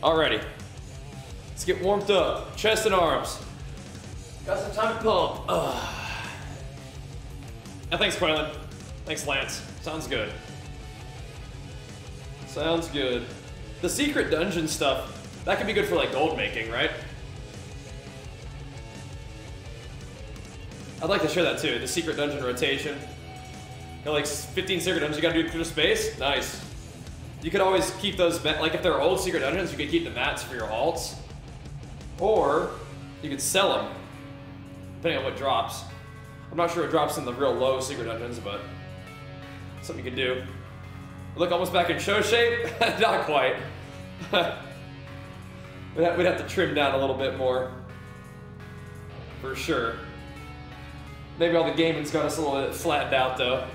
Alrighty. Let's get warmed up. Chest and arms. Got some time to pump. Thanks, Quaylen. Thanks, Lance. Sounds good. Sounds good. The secret dungeon stuff, that could be good for like gold making, right? I'd like to share that too, the secret dungeon rotation. You know, like 15 secret dungeons you gotta do through the space? Nice. You could always keep those, like if they're old secret dungeons, you could keep the mats for your alts. Or you could sell them, depending on what drops. I'm not sure what drops in the real low secret dungeons, but something you could do. Look almost back in show shape? Not quite. We'd have to trim down a little bit more. For sure. Maybe all the gaming's got us a little bit flattened out though.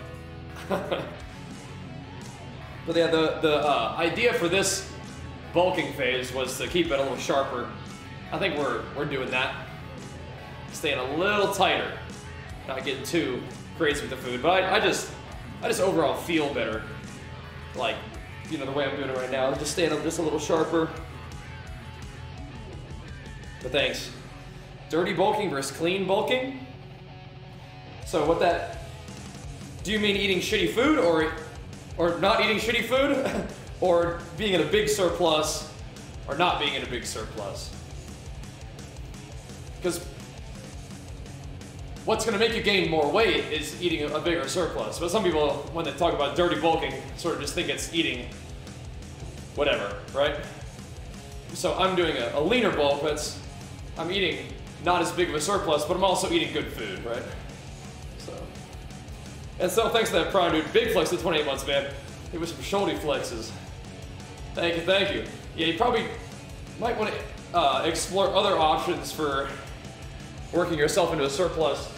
But yeah, the idea for this bulking phase was to keep it a little sharper. I think we're doing that. Staying a little tighter. Not getting too crazy with the food, but I just overall feel better. Like, you know, the way I'm doing it right now. Just staying up just a little sharper. But thanks. Dirty bulking versus clean bulking? So what that, do you mean eating shitty food or not eating shitty food? Or being in a big surplus or not being in a big surplus? Because what's going to make you gain more weight is eating a bigger surplus. But some people, when they talk about dirty bulking, sort of just think it's eating whatever, right? So I'm doing a leaner bulk, but I'm eating not as big of a surplus, but I'm also eating good food, right? So thanks to that prime dude. Big flex at 28 months, man. It was some shoulder flexes. Thank you, thank you. Yeah, you probably might want to explore other options for working yourself into a surplus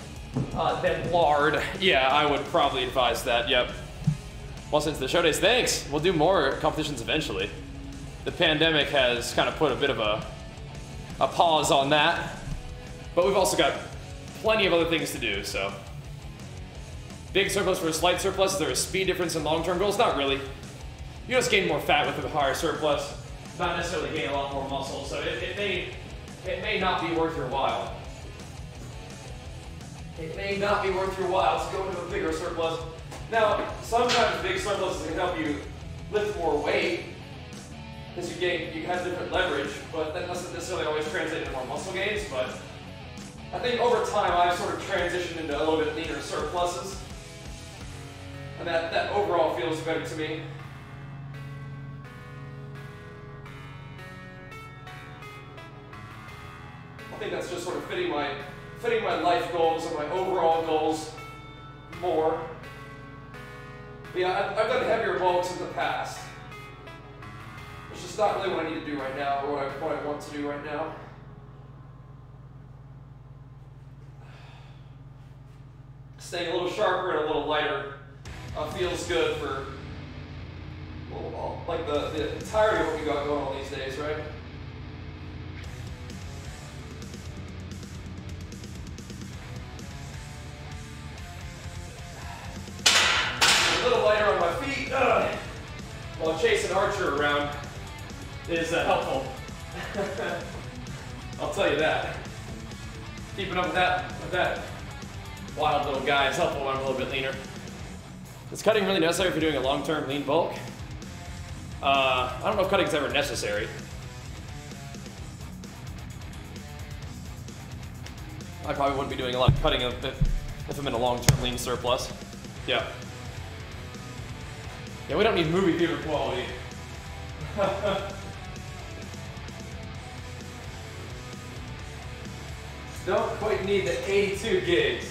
than lard. Yeah, I would probably advise that, yep. Well, since the show days, thanks. We'll do more competitions eventually. The pandemic has kind of put a bit of a pause on that, but we've also got plenty of other things to do, so. Big surplus versus slight surplus, is there a speed difference in long-term goals? Not really. You just gain more fat with a higher surplus, not necessarily gain a lot more muscle, so it may not be worth your while. It may not be worth your while to go into a bigger surplus. Now, sometimes big surpluses can help you lift more weight, because you have different leverage, but that doesn't necessarily always translate into more muscle gains, but I think over time I've sort of transitioned into a little bit leaner surpluses. And that overall feels better to me. I think that's just sort of fitting my life goals and my overall goals more. But yeah, I've done heavier bulks in the past. It's just not really what I need to do right now, or what I want to do right now. Staying a little sharper and a little lighter feels good for like the entirety of what we got going on these days, right? A little lighter on my feet while chasing Archer around is helpful. I'll tell you that. Keeping up with that wild little guy is helpful when I'm a little bit leaner. Is cutting really necessary if you're doing a long-term lean bulk? I don't know if cutting's ever necessary. I probably wouldn't be doing a lot of cutting if I'm in a long-term lean surplus. Yeah. Yeah, we don't need movie theater quality. Don't quite need the 82 gigs.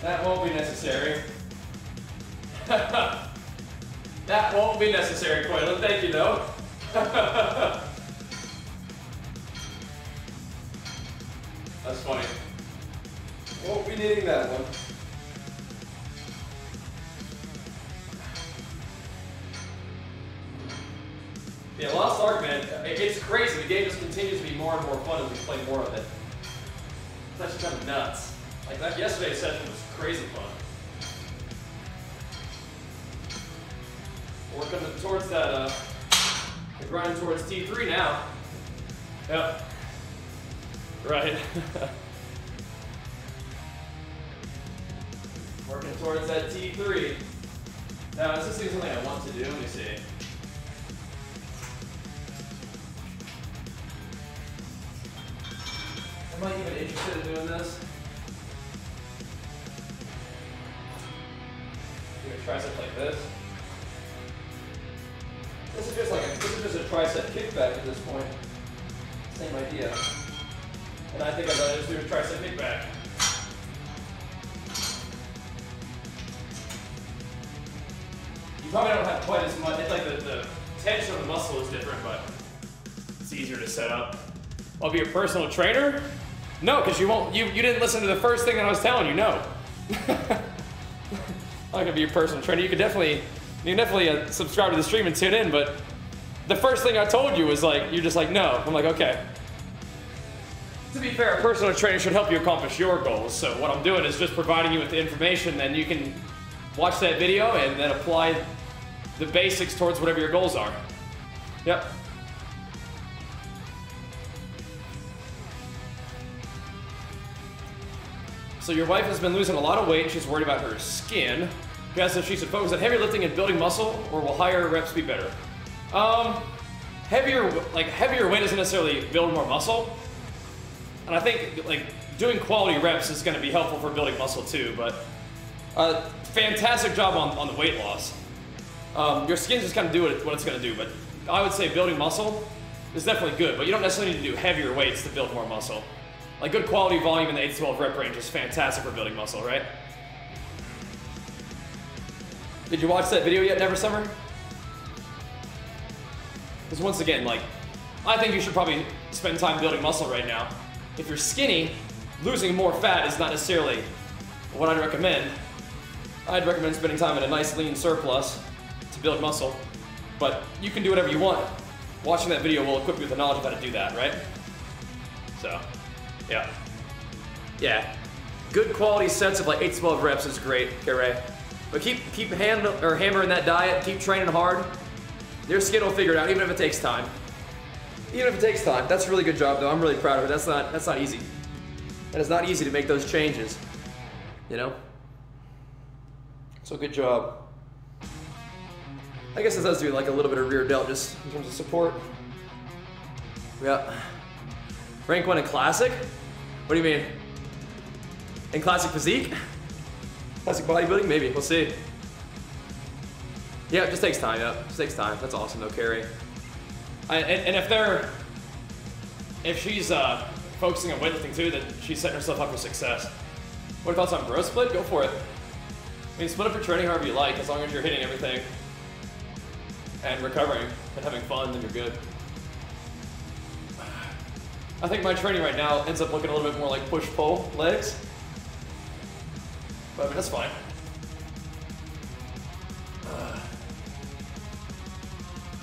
That won't be necessary. That won't be necessary, Quaylen. Thank you, though. That's funny. Won't be needing that one. Yeah, Lost Ark, man. It's crazy. The game just continues to be more and more fun as we play more of it. It's actually kind of nuts. Like that yesterday's session was crazy fun. Working towards that grinding towards T3 now. Yep. Right. Working towards that T3. Now, is this something I want to do? Let me see. Am I even interested in doing this? Do a tricep like this. This is just a tricep kickback at this point. Same idea. And I think I'd rather just do a tricep kickback. You probably don't have quite as much. It's like the tension of the muscle is different, but it's easier to set up. I'll be your personal trainer? No, because you didn't listen to the first thing that I was telling you. No. I'm not gonna be your personal trainer. You can definitely subscribe to the stream and tune in, but the first thing I told you was like, you're just like, no. I'm like, okay. To be fair, a personal trainer should help you accomplish your goals. So what I'm doing is just providing you with the information, then you can watch that video and then apply the basics towards whatever your goals are. Yep. So your wife has been losing a lot of weight. She's worried about her skin. She asks if she should focus on heavier lifting and building muscle, or will higher reps be better? Heavier weight doesn't necessarily build more muscle. And I think like doing quality reps is going to be helpful for building muscle too, but fantastic job on the weight loss. Your skin's just kind of do what it's going to do, but I would say building muscle is definitely good, but you don't necessarily need to do heavier weights to build more muscle. Like good quality volume in the 8 to 12 rep range is fantastic for building muscle, right? Did you watch that video yet, Never Summer? Because once again, like, I think you should probably spend time building muscle right now. If you're skinny, losing more fat is not necessarily what I'd recommend. I'd recommend spending time in a nice lean surplus to build muscle. But you can do whatever you want. Watching that video will equip you with the knowledge of how to do that, right? So, yeah. Yeah. Good quality sets of like 8 to 12 reps is great, Ray. But keep hammering that diet, keep training hard. Your skin will figure it out, even if it takes time. Even if it takes time. That's a really good job, though. I'm really proud of it. That's not easy. And it's not easy to make those changes, you know? So good job. I guess this does do like a little bit of rear delt just in terms of support. Yeah. Rank 1 in classic? What do you mean? In classic physique? Classic bodybuilding? Maybe. We'll see. Yeah, it just takes time. Yeah, it just takes time. That's awesome, though, Carrie. And if she's focusing on weightlifting too, then she's setting herself up for success. What are your thoughts on growth split? Go for it. I mean, split up your training however you like, as long as you're hitting everything and recovering and having fun, then you're good. I think my training right now ends up looking a little bit more like push-pull legs. But I mean, that's fine.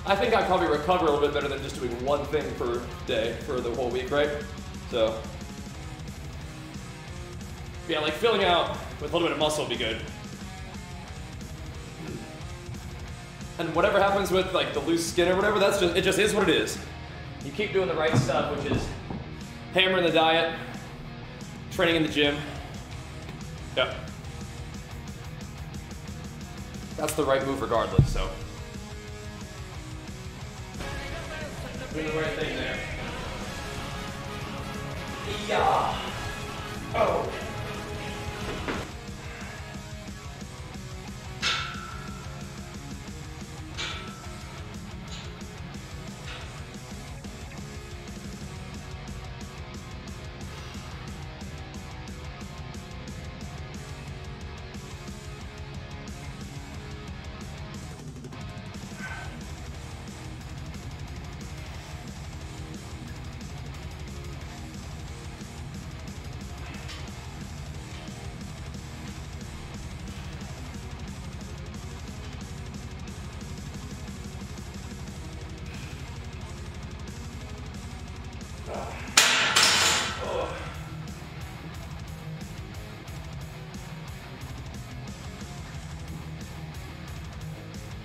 I think I probably recover a little bit better than just doing one thing per day for the whole week, right? So, yeah, like filling out with a little bit of muscle would be good. And whatever happens with like the loose skin or whatever, it just is what it is. You keep doing the right stuff, which is hammering the diet, training in the gym. Yeah. That's the right move regardless, so. Doing the right thing there. Yeah. Oh.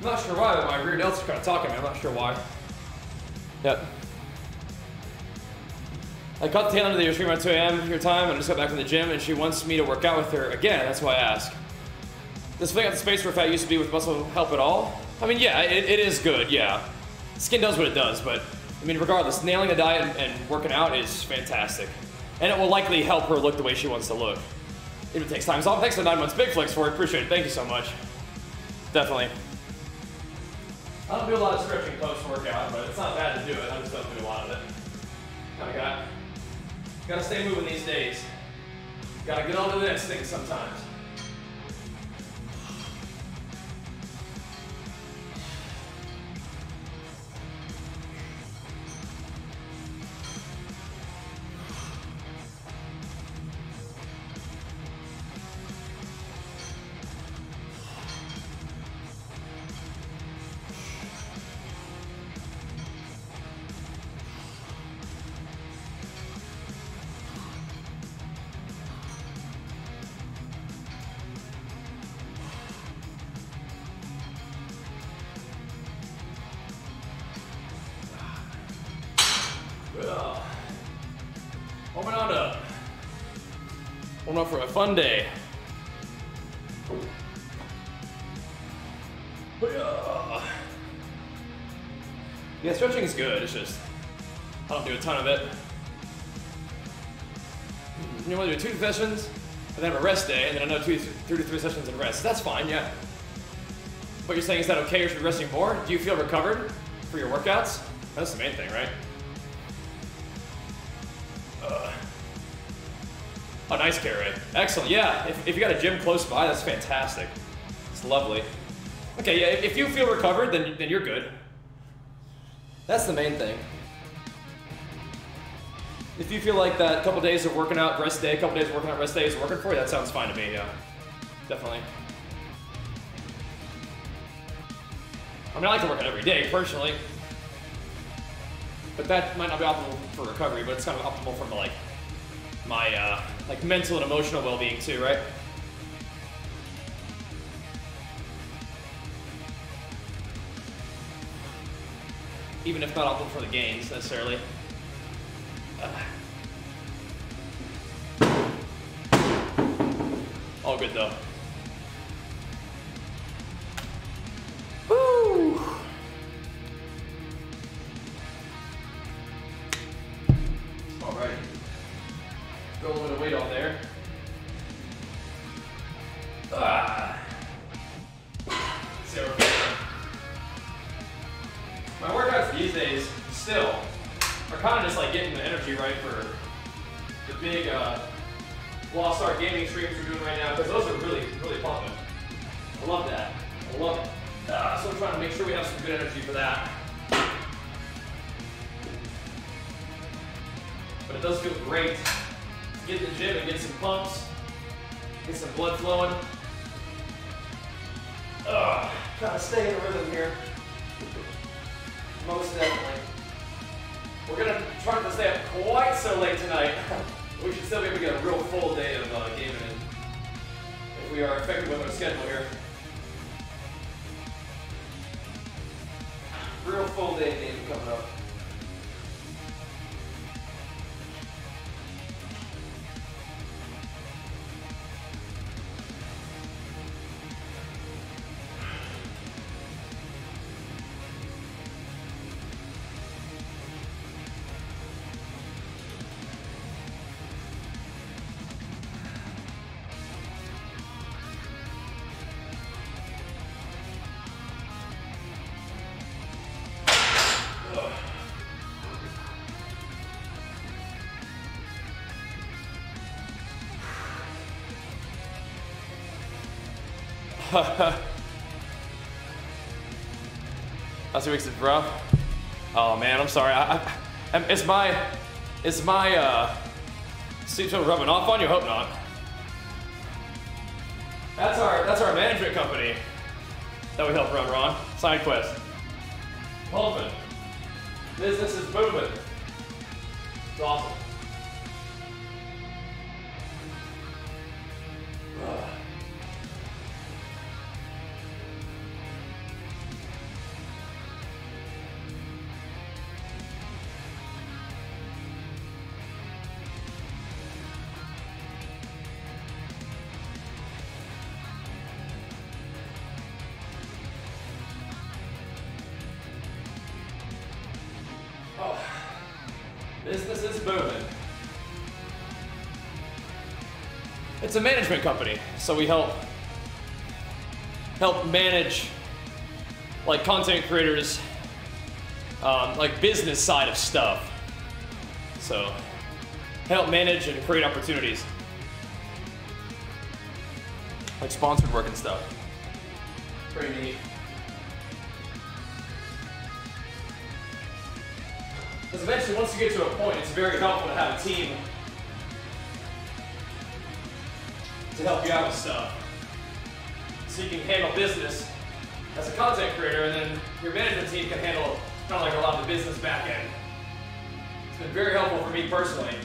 I'm not sure why, but my rear delts are kind of talking to me. I'm not sure why. Yep. I caught the tail end of your stream around 2 a.m. your time, and I just got back from the gym, and she wants me to work out with her again. That's why I ask. Does filling out the space where fat used to be with muscle help at all? I mean, yeah, it is good, yeah. Skin does what it does, but I mean, regardless, nailing the diet and working out is fantastic. And it will likely help her look the way she wants to look. It takes time. So thanks for the 9 months Big Flex for it. Appreciate it. Thank you so much. Definitely. I don't do a lot of stretching post-workout, but it's not bad to do it. I just don't do a lot of it. Kinda gotta stay moving these days. Gotta get onto the next thing sometimes. Warming on up. Warming up for a fun day. Yeah, stretching is good. It's just I don't do a ton of it. You want to do 2 sessions and then have a rest day, and then another 2 to 3 sessions and rest. That's fine, yeah. What you're saying is that okay, or should be resting more? Do you feel recovered for your workouts? That's the main thing, right? Oh, nice carry. Excellent, yeah. If you got a gym close by, that's fantastic. It's lovely. Okay, yeah, if you feel recovered, then you're good. That's the main thing. If you feel like that couple days of working out, rest day, couple days of working out, rest day is working for you, that sounds fine to me, yeah. Definitely. I mean, I like to work out every day, personally. But that might not be optimal for recovery, but it's kind of optimal for my like mental and emotional well-being too, right? Even if not optimal for the gains necessarily. All good though. Woo! Alright. Throw a little bit of weight on there. See how we're feeling. My workouts these days still are kind of just like getting the energy right for the big Lost Art gaming streams we're doing right now, because those are really, really pumping. I love that. I love it. So I'm trying to make sure we have some good energy for that. But it does feel great to get in the gym and get some pumps, get some blood flowing. Trying to stay in a rhythm here. Most definitely. We're gonna try not to stay up quite so late tonight. We should still be able to get a real full day of gaming in, if we are effective with our schedule here. Real full day of gaming coming up. Last 2 weeks is rough. Oh man, I'm sorry. Is my sleep show rubbing off on you? Hope not. That's our management company that we help run, Ron. Side Quest. Pumping. Business is booming. It's awesome. Business is booming. It's a management company, so we help manage like content creators, like business side of stuff. So help manage and create opportunities, like sponsored work and stuff. Pretty neat. Because eventually, once you get to a point, it's very helpful to have a team to help you out with stuff. So you can handle business as a content creator, and then your management team can handle kind of like a lot of the business back end. It's been very helpful for me personally.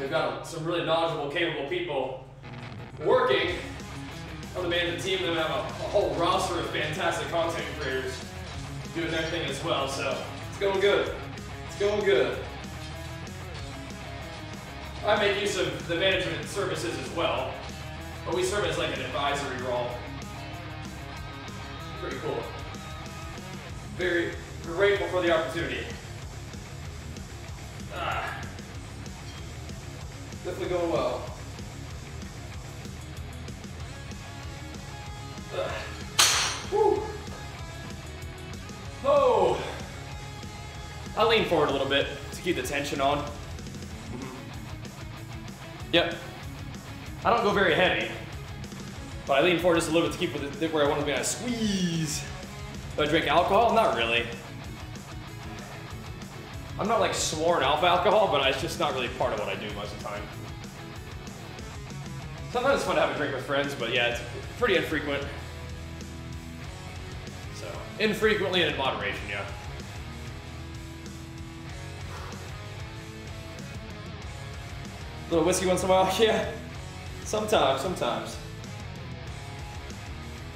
We've got some really knowledgeable, capable people working on the management team, and then we have a whole roster of fantastic content creators doing their thing as well. So it's going good. It's going good. I make use of the management services as well, but we serve as like an advisory role. Pretty cool. Very grateful for the opportunity. Definitely going well. Woo. Oh! I lean forward a little bit to keep the tension on. Yep. I don't go very heavy, but I lean forward just a little bit to keep it where I want to be. I squeeze. Do I drink alcohol? Not really. I'm not like sworn off alcohol, but it's just not really part of what I do most of the time. Sometimes it's fun to have a drink with friends, but yeah, it's pretty infrequent. So, infrequently and in moderation, yeah. A little whiskey once in a while? Yeah. Sometimes.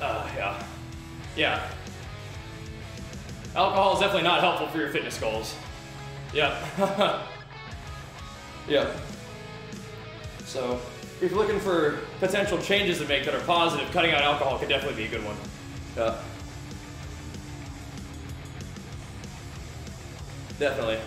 Yeah. Yeah. Alcohol is definitely not helpful for your fitness goals. Yeah. Yeah. So, if you're looking for potential changes to make that are positive, cutting out alcohol could definitely be a good one. Yeah. Definitely.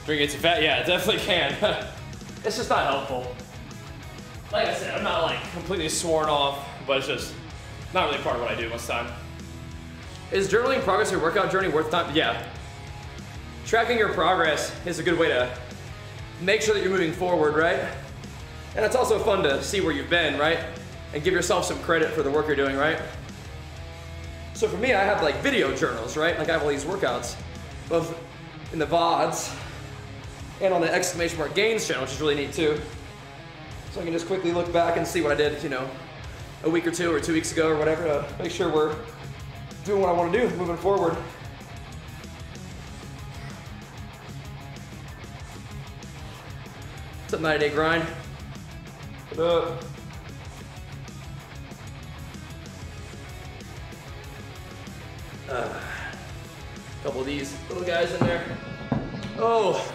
Drink it too fast? Yeah, it definitely can. It's just not helpful. Like I said, I'm not like completely sworn off, but it's just not really part of what I do most of the time. Is journaling progress your workout journey worth time? Yeah. Tracking your progress is a good way to make sure that you're moving forward, right? And it's also fun to see where you've been, right? And give yourself some credit for the work you're doing, right? So for me, I have like video journals, right? Like I have all these workouts, both in the VODs and on the !gains channel, which is really neat too. So I can just quickly look back and see what I did, you know, a week or 2 or 2 weeks ago or whatever to make sure we're doing what I want to do moving forward. It's a 90-day grind. What up? Couple of these little guys in there. Oh,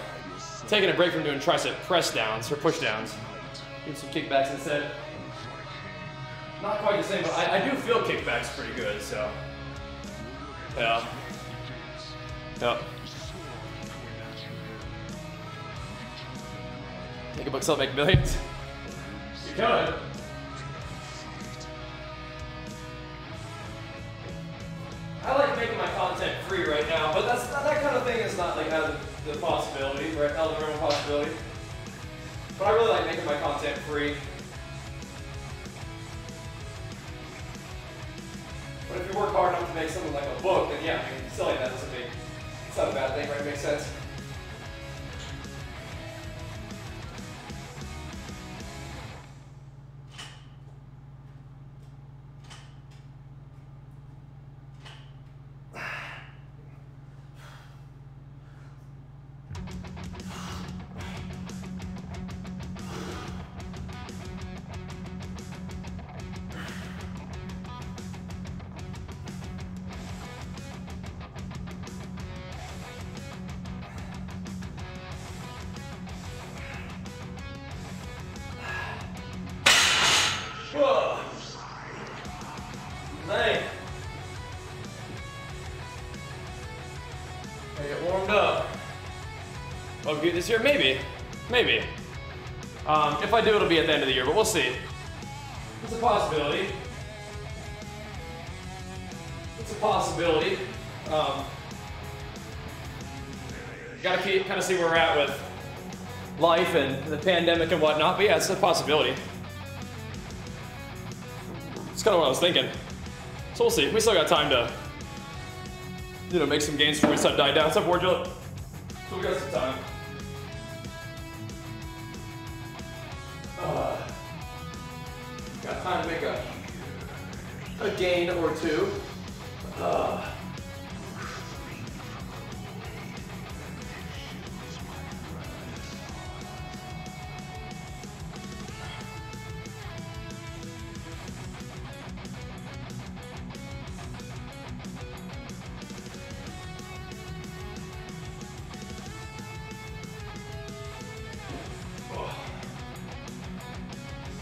taking a break from doing tricep press downs or push downs. Do some kickbacks instead. Not quite the same, but I do feel kickbacks pretty good, so. Yeah. Yep. Make a book sell, make millions. You could. I like making my content free right now, but that kind of thing is not like out of the possibility, right? Out of the realm of possibility. But I really like making my content free. But if you work hard enough to make something like a book, then yeah, I mean, selling that doesn't make, it's not a bad thing, right? It makes sense. compete this year? Maybe. Maybe. If I do, it'll be at the end of the year, but we'll see. It's a possibility. It's a possibility. Gotta kind of see where we're at with life and the pandemic and whatnot, but yeah, it's a possibility. It's kind of what I was thinking. So we'll see. We still got time to, you know, make some gains before we start dying down. What's up, Warjo? So we got some time. Got time to make a gain or two.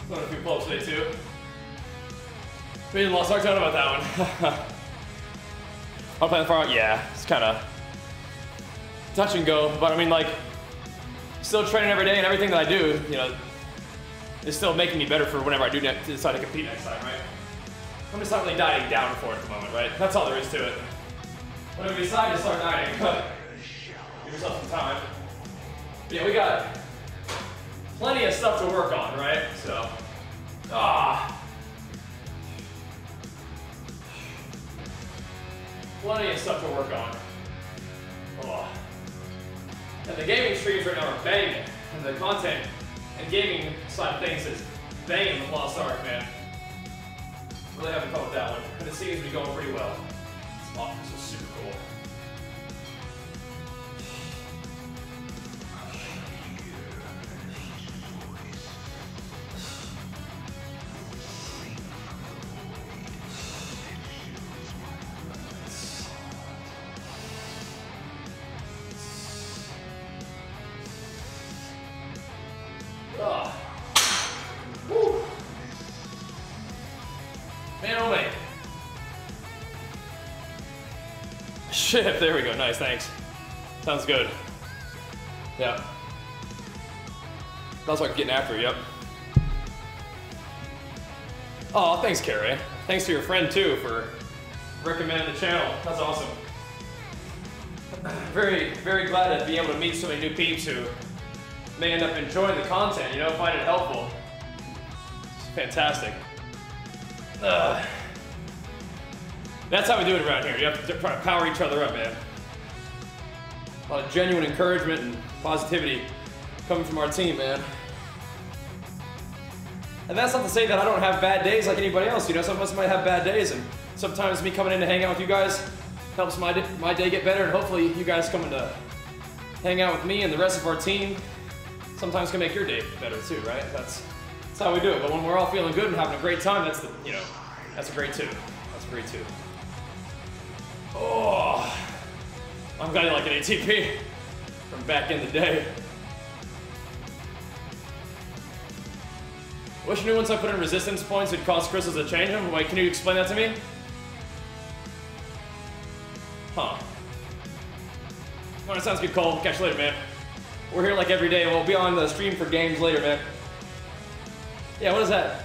Done a few pull-ups today too. Made lost. Talk about that one. I'm playing far out. Yeah, it's kind of touch and go, but I mean, like, still training every day, and everything that I do, you know, is still making me better for whenever I do decide to compete next time, right? I'm just not really dieting down for it at the moment, right? That's all there is to it. Whenever you decide to start dieting, give yourself some time. But yeah, we got plenty of stuff to work on, right? So, plenty of stuff to work on. And the gaming streams right now are banging, and the content and gaming side of things is banging with Lost Ark, man. Really having fun with that one, and it seems to be going pretty well. It's awesome. This is super cool. Man, oh man. Shit, there we go. Nice, thanks. Sounds good. Yeah. That's like getting after it, yep. Oh, thanks, Carrie. Thanks to your friend, too, for recommending the channel. That's awesome. Very, very glad to be able to meet so many new peeps who may end up enjoying the content, you know, find it helpful. It's fantastic. That's how we do it around here. You have to try to power each other up, man. A lot of genuine encouragement and positivity coming from our team, man. And that's not to say that I don't have bad days like anybody else. You know, some of us might have bad days, and sometimes me coming in to hang out with you guys helps my day get better, and hopefully you guys coming to hang out with me and the rest of our team sometimes can make your day better too, right? That's how we do it. But when we're all feeling good and having a great time, that's a great too. That's a great too. Oh, I'm glad you like an ATP from back in the day. Wish I knew once I put in resistance points, it'd cost crystals to change them. Wait, can you explain that to me? Huh. Well, that sounds good, Cole. Catch you later, man. We're here like every day. We'll be on the stream for games later, man. Yeah, what is that?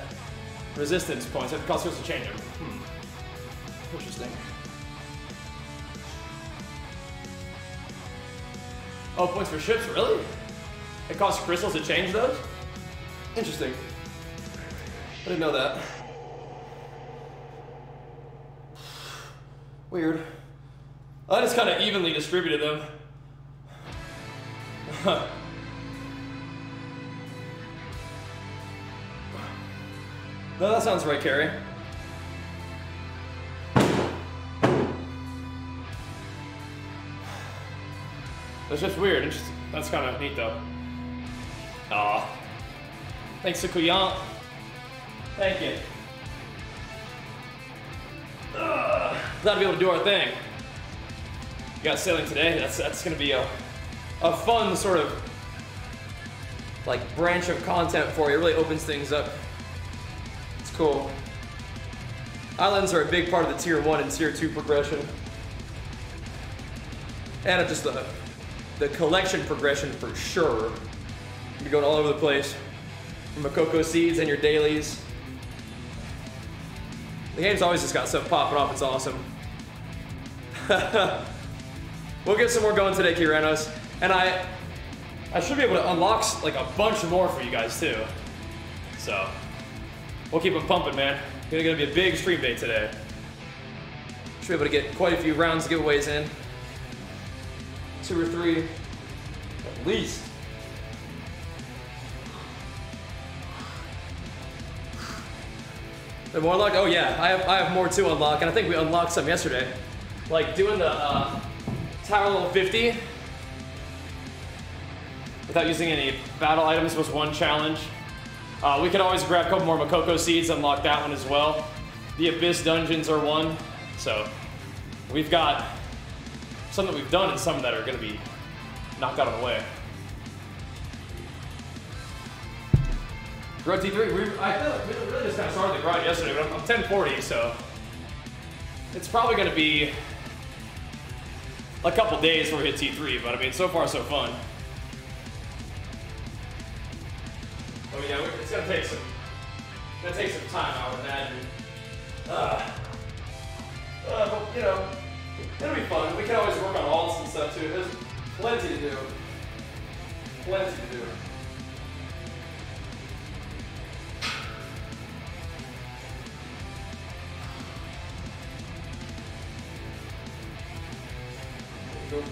Resistance points. It costs us to change them. Interesting. Oh, points for ships, really? It costs crystals to change those? Interesting. I didn't know that. Weird. I just kind of evenly distributed them. No, that sounds right, Carrie. That's just weird. Interesting. That's kind of neat, though. Aw. Thanks to Kuyant. Thank you. Glad to be able to do our thing. You got sailing today. That's going to be a fun sort of like branch of content for you. It really opens things up. It's cool. Islands are a big part of the tier 1 and tier 2 progression. And just the the collection progression for sure. You're going all over the place. From Makoko seeds and your dailies. The game's always just got stuff popping off, it's awesome. We'll get some more going today, Kiranos. And I should be able to unlock like a bunch more for you guys too. So, we'll keep them pumping, man. It's gonna be a big stream day today. Should be able to get quite a few rounds of giveaways in. 2 or 3, at least. The more unlocked? Oh yeah, I have more to unlock, and I think we unlocked some yesterday. Like doing the Tower Level 50 without using any battle items was one challenge. We can always grab a couple more Makoko seeds, unlock that one as well. The Abyss dungeons are one, so we've got some that we've done and some that are going to be knocked out of the way. Road T3, I feel like we really just kind of started the grind yesterday, but I'm 1040, so it's probably going to be a couple days before we hit T3, but I mean, so far so fun. Oh yeah, it's going to take some time, I would imagine. But you know, it'll be fun. We can always work on alts and stuff too. There's plenty to do. Plenty to do. Cool.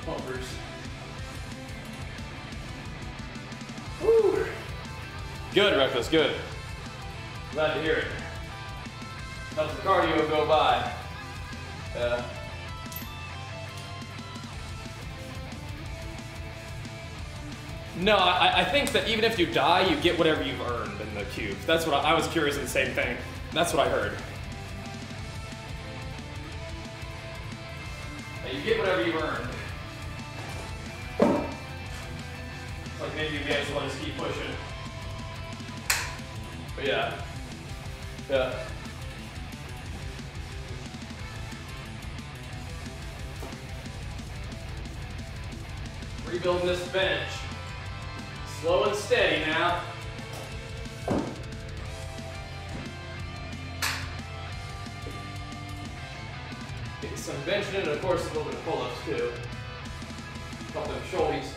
Bumpers. Woo. Good, Reckless, good. Glad to hear it. How's the cardio go by? No, I think that even if you die, you get whatever you've earned in the cube. That's what I was curious of the same thing. That's what I heard. You get whatever you've earned. It's like maybe you may as well just keep pushing. But yeah. Yeah. Rebuilding this bench. Slow and steady now. Get some benching in, and of course a little bit of pull-ups too. Couple of shoulders.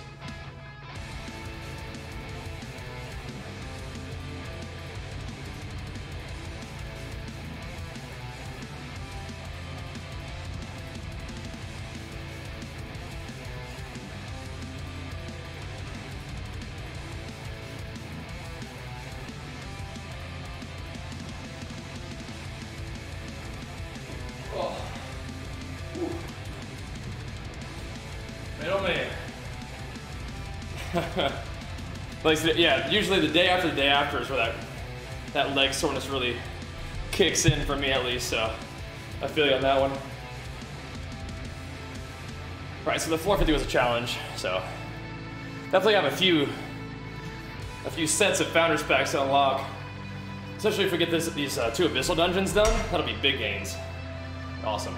Like, yeah, usually the day after is where that leg soreness really kicks in for me, at least, so I feel you on that one. Right, so the 450 was a challenge, so definitely have a few sets of Founders Packs to unlock. Especially if we get these 2 Abyssal dungeons done, that'll be big gains. Awesome.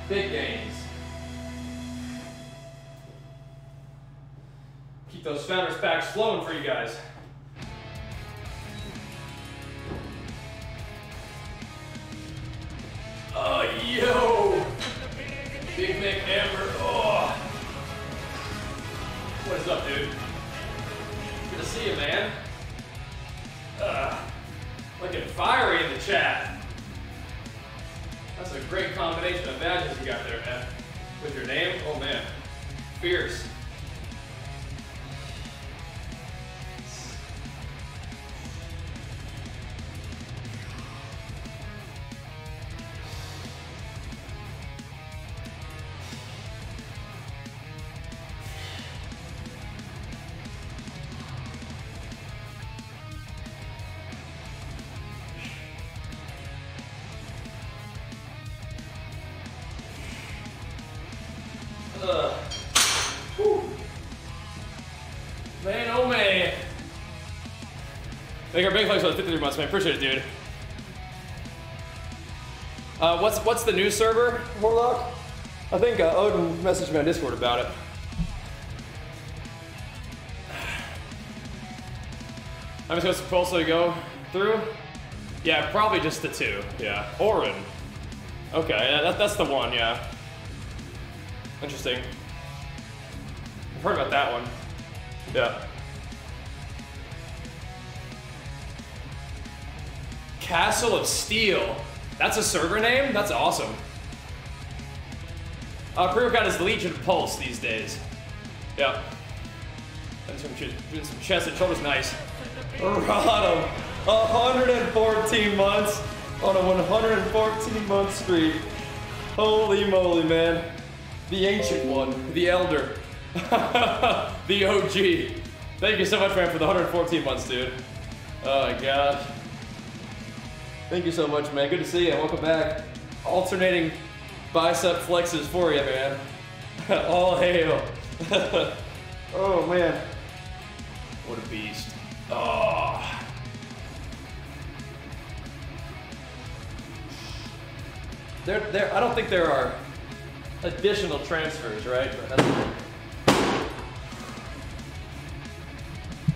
Big gains. Keep those Founders Packs flowing for you guys. Oh, yo! Big Mick Amber. Oh! What is up, dude? Good to see you, man. Looking fiery in the chat. That's That's a great combination of badges you got there, man. With your name, oh man, fierce. Man, oh man. Thank you for big flex for the 53 months, man. Appreciate it, dude. What's the new server, Warlock? I think Odin messaged me on Discord about it. How many supposed to supposedly go through? Yeah, probably just the 2. Yeah, Orin. Okay, yeah, that's the one. Yeah. Interesting. I've heard about that one. Yeah. Castle of Steel. That's a server name? That's awesome. Pre-workout is Legion Pulse these days. Yeah. Doing some chest and shoulders, nice. Rod 114 months on a 114-month streak. Holy moly, man. The ancient one, the elder. The OG. Thank you so much, man, for the 114 months, dude. Oh my gosh. Thank you so much, man. Good to see you. Welcome back. Alternating bicep flexes for you, man. All hail. Oh man. What a beast. Oh. I don't think there are additional transfers, right?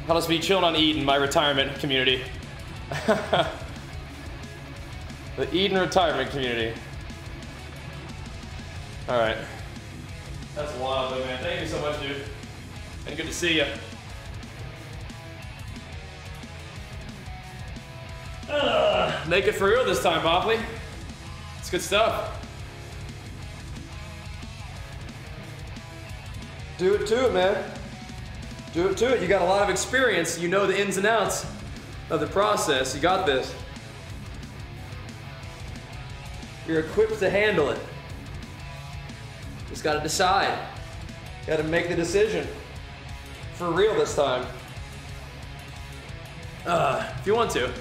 I'll just be chilling on Eden, my retirement community. The Eden retirement community. All right. That's wild, though, man. Thank you so much, dude. And good to see you. Make it for real this time, Bopley. It's good stuff. Do it to it, man. Do it to it. You got a lot of experience. You know the ins and outs of the process. You got this. You're equipped to handle it. Just got to decide. Got to make the decision. For real this time. If you want to.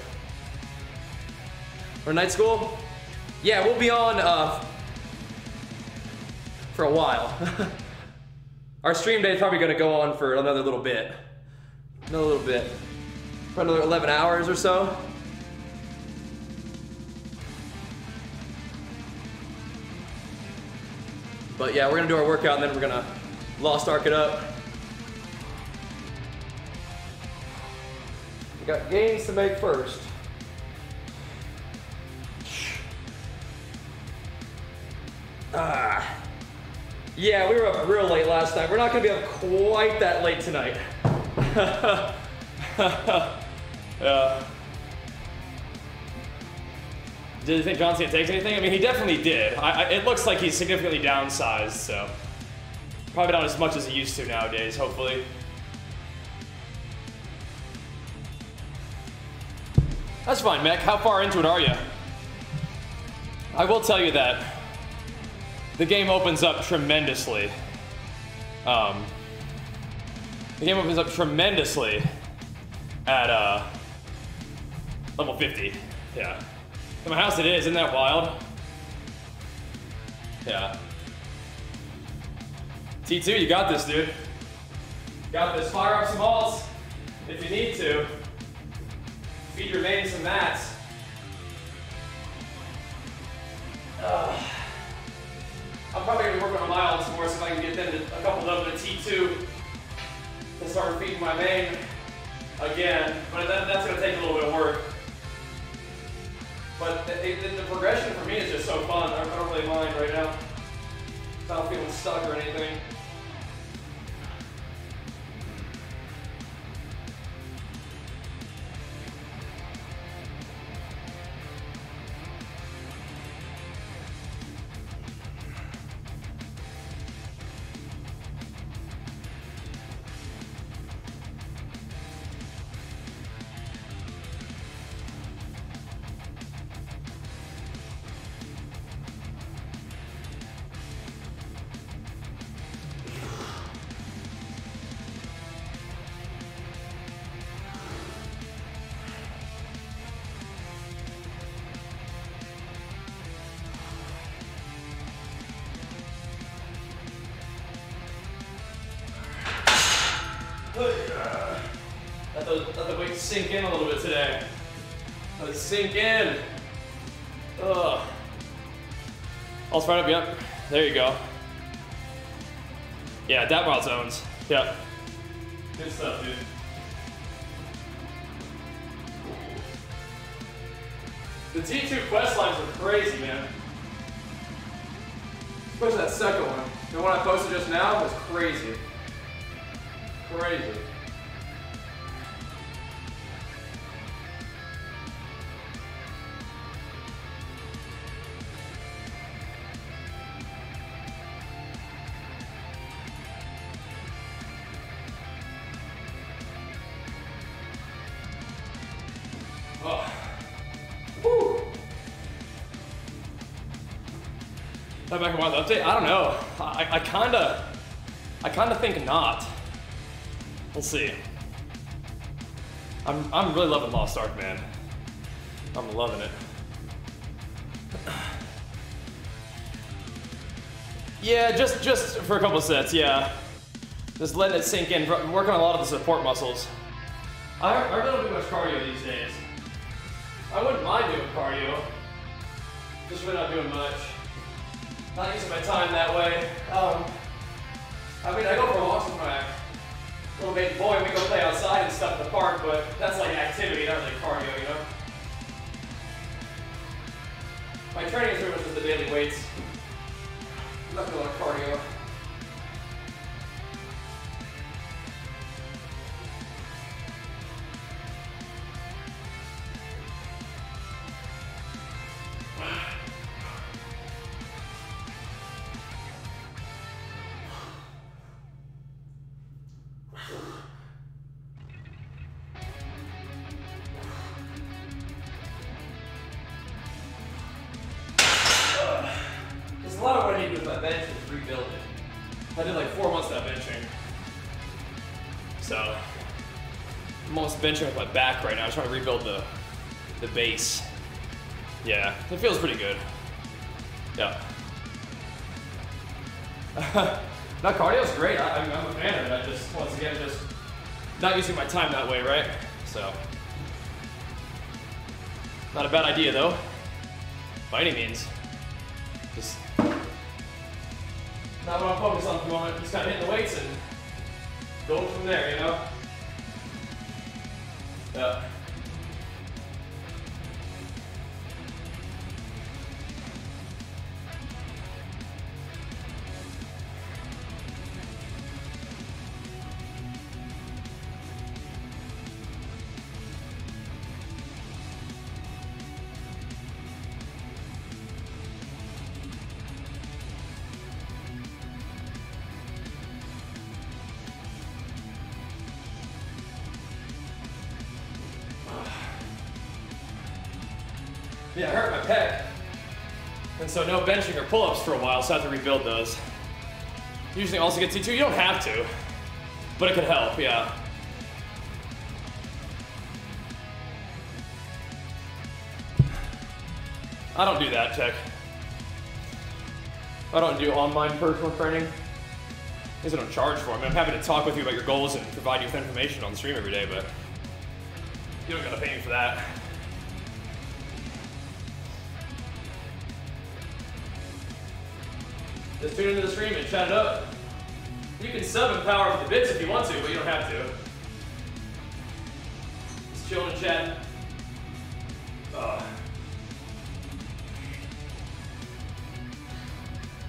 Or night school? Yeah, we'll be on for a while. Our stream day is probably going to go on for another little bit. Another little bit. For another 11 hours or so. But yeah, we're going to do our workout and then we're going to Lost Ark it up. We got gains to make first. Yeah, we were up real late last night. We're not gonna be up quite that late tonight. Yeah. Did you think John Cena takes anything? I mean, he definitely did. It looks like he's significantly downsized, so probably not as much as he used to nowadays, hopefully. That's fine, Mech. How far into it are you? I will tell you that the game opens up tremendously. The game opens up tremendously at level 50. Yeah. In my house it is, isn't that wild? Yeah. T2, you got this, dude. Got this. Fire up some halls if you need to. Feed your main some mats. I'm probably gonna be working on my miles more, so if I can get them to a couple of them to T2 to start feeding my main again. But that's gonna take a little bit of work. But the progression for me is just so fun. I don't really mind right now. I'm not feeling stuck or anything. Let the weight sink in a little bit today. Let it sink in. Ugh. I'll spread up, yep. There you go. Yeah, that wild zones. Yep. Good stuff, dude. The T2 quest lines are crazy, man. Especially that second one. The one I posted just now was crazy. Crazy. Oh. Woo. That back and forth update? I don't know. I kinda think not. We'll see. I'm really loving Lost Ark, man. I'm loving it. Yeah, just for a couple of sets, yeah. Just letting it sink in, working on a lot of the support muscles. I really don't do much cardio these days. I wouldn't mind doing cardio. Just really not doing much. Not using my time that way. I mean, I go for walks with my little baby boy, and we go play outside and stuff in the park, but that's like activity, not really cardio, you know? My training is pretty much just the daily weights. Not doing a lot of cardio. There's a lot of what I need to do with my bench is rebuild it. I did like 4 months of that benching. So, I'm almost benching with my back right now, trying to rebuild the base. Yeah, it feels pretty good. Yeah. Not cardio's great, I'm a fan of it. I just, once again, just not using my time that way, right? So, not a bad idea though, by any means. Just not what I'm focused on at the moment, just kind of hitting the weights and going from there, you know? Yeah. Yeah, I hurt my pec. And so no benching or pull-ups for a while, so I have to rebuild those. Usually also get T2, you don't have to, but it could help, yeah. I don't do that, Tech. I don't do online personal training. At least I don't charge for it. I mean, I'm happy to talk with you about your goals and provide you with information on the stream every day, but you don't gotta pay me for that. Just tune into the stream and chat it up. You can sub and power up the bits if you want to, but you don't have to. Just chilling and chatting. But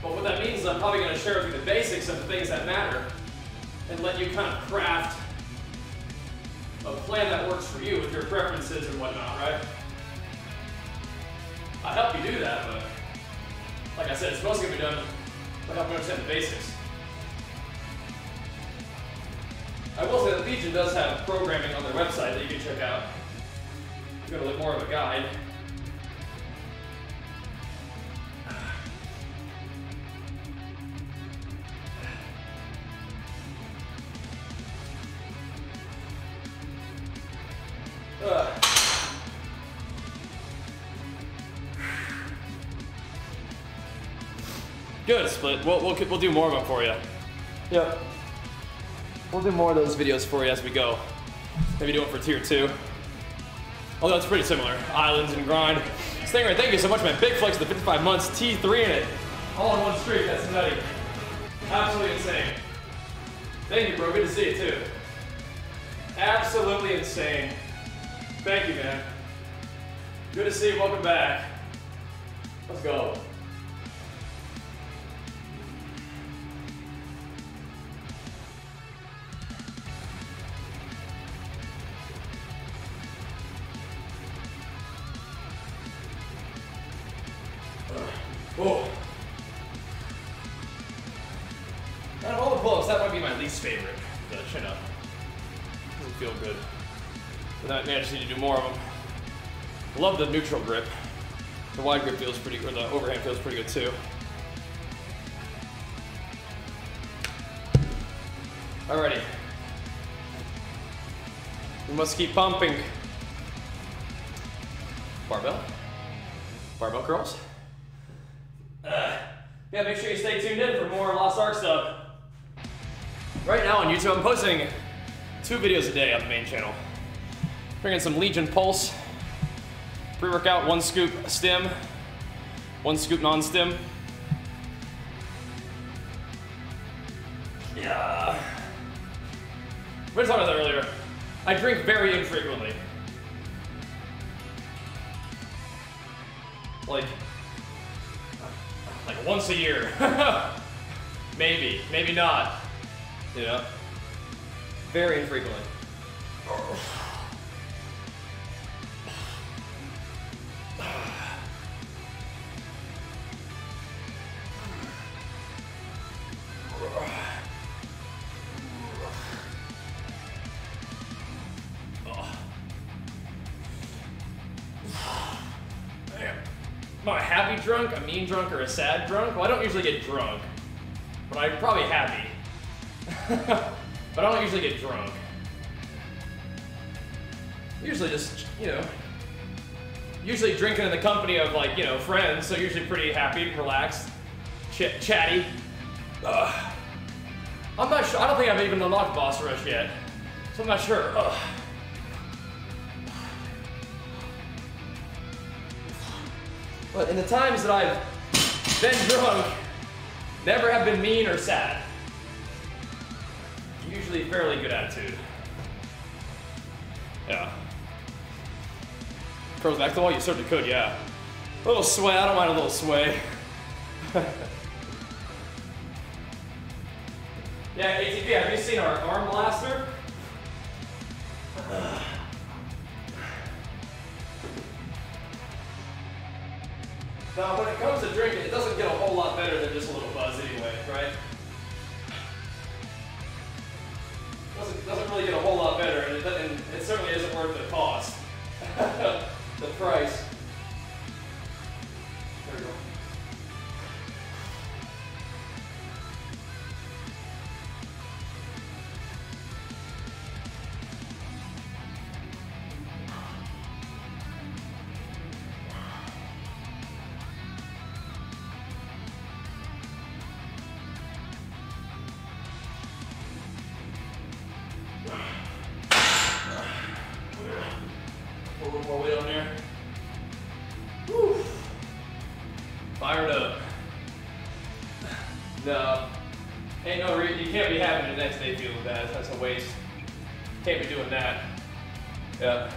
what that means is I'm probably going to share with you the basics of the things that matter and let you kind of craft a plan that works for you with your preferences and whatnot, right? I help you do that, but like I said, it's mostly going to be done by helping you understand the basics. I will say that Legion does have programming on their website that you can check out. If you want to look more of a guide. Good, Split. We'll do more of them for you. Yep. We'll do more of those videos for you as we go. Maybe do it for tier 2. Although it's pretty similar. Islands and grind. Stingray, thank you so much, man. Big flex of the 55 months, T3 in it. All in one streak, that's nutty. Absolutely insane. Thank you, bro. Good to see you, too. Absolutely insane. Thank you, man. Good to see you. Welcome back. Let's go. Oh. Out of all the pull-ups, that might be my least favorite. The chin-up. Doesn't feel good. But I just need to do more of them. Love the neutral grip. The wide grip feels pretty good, or the overhand feels pretty good too. Alrighty. We must keep pumping. Barbell. Barbell curls. Yeah, make sure you stay tuned in for more Lost Ark stuff. Right now on YouTube, I'm posting 2 videos a day on the main channel. Bringing some Legion Pulse. Pre-workout, 1 scoop stim, 1 scoop non-stim. Yeah. We were talking about that earlier. I drink very infrequently. Like once a year. Maybe, maybe not. You know? Very infrequently. Am I a happy drunk, a mean drunk, or a sad drunk? Well, I don't usually get drunk, but I'm probably happy. But I don't usually get drunk. Usually just, you know, usually drinking in the company of, like, you know, friends, so usually pretty happy, relaxed, chatty. I'm not sure, I don't think I've even unlocked Boss Rush yet, so I'm not sure. But in the times that I've been drunk, never have been mean or sad. Usually fairly good attitude. Yeah. Curls back to the wall, you certainly could, yeah. A little sway, I don't mind a little sway. Yeah, ATP, have you seen our arm blaster? Now, when it comes to drinking, it doesn't get a whole lot better than just a little buzz anyway, right? Doesn't really get a whole lot better, and it certainly isn't worth the cost. The price. There we go. A little more weight on there. Woo. Fired up. No. Ain't no reason. You can't be having the next day feeling bad. That's a waste. Can't be doing that. Yeah.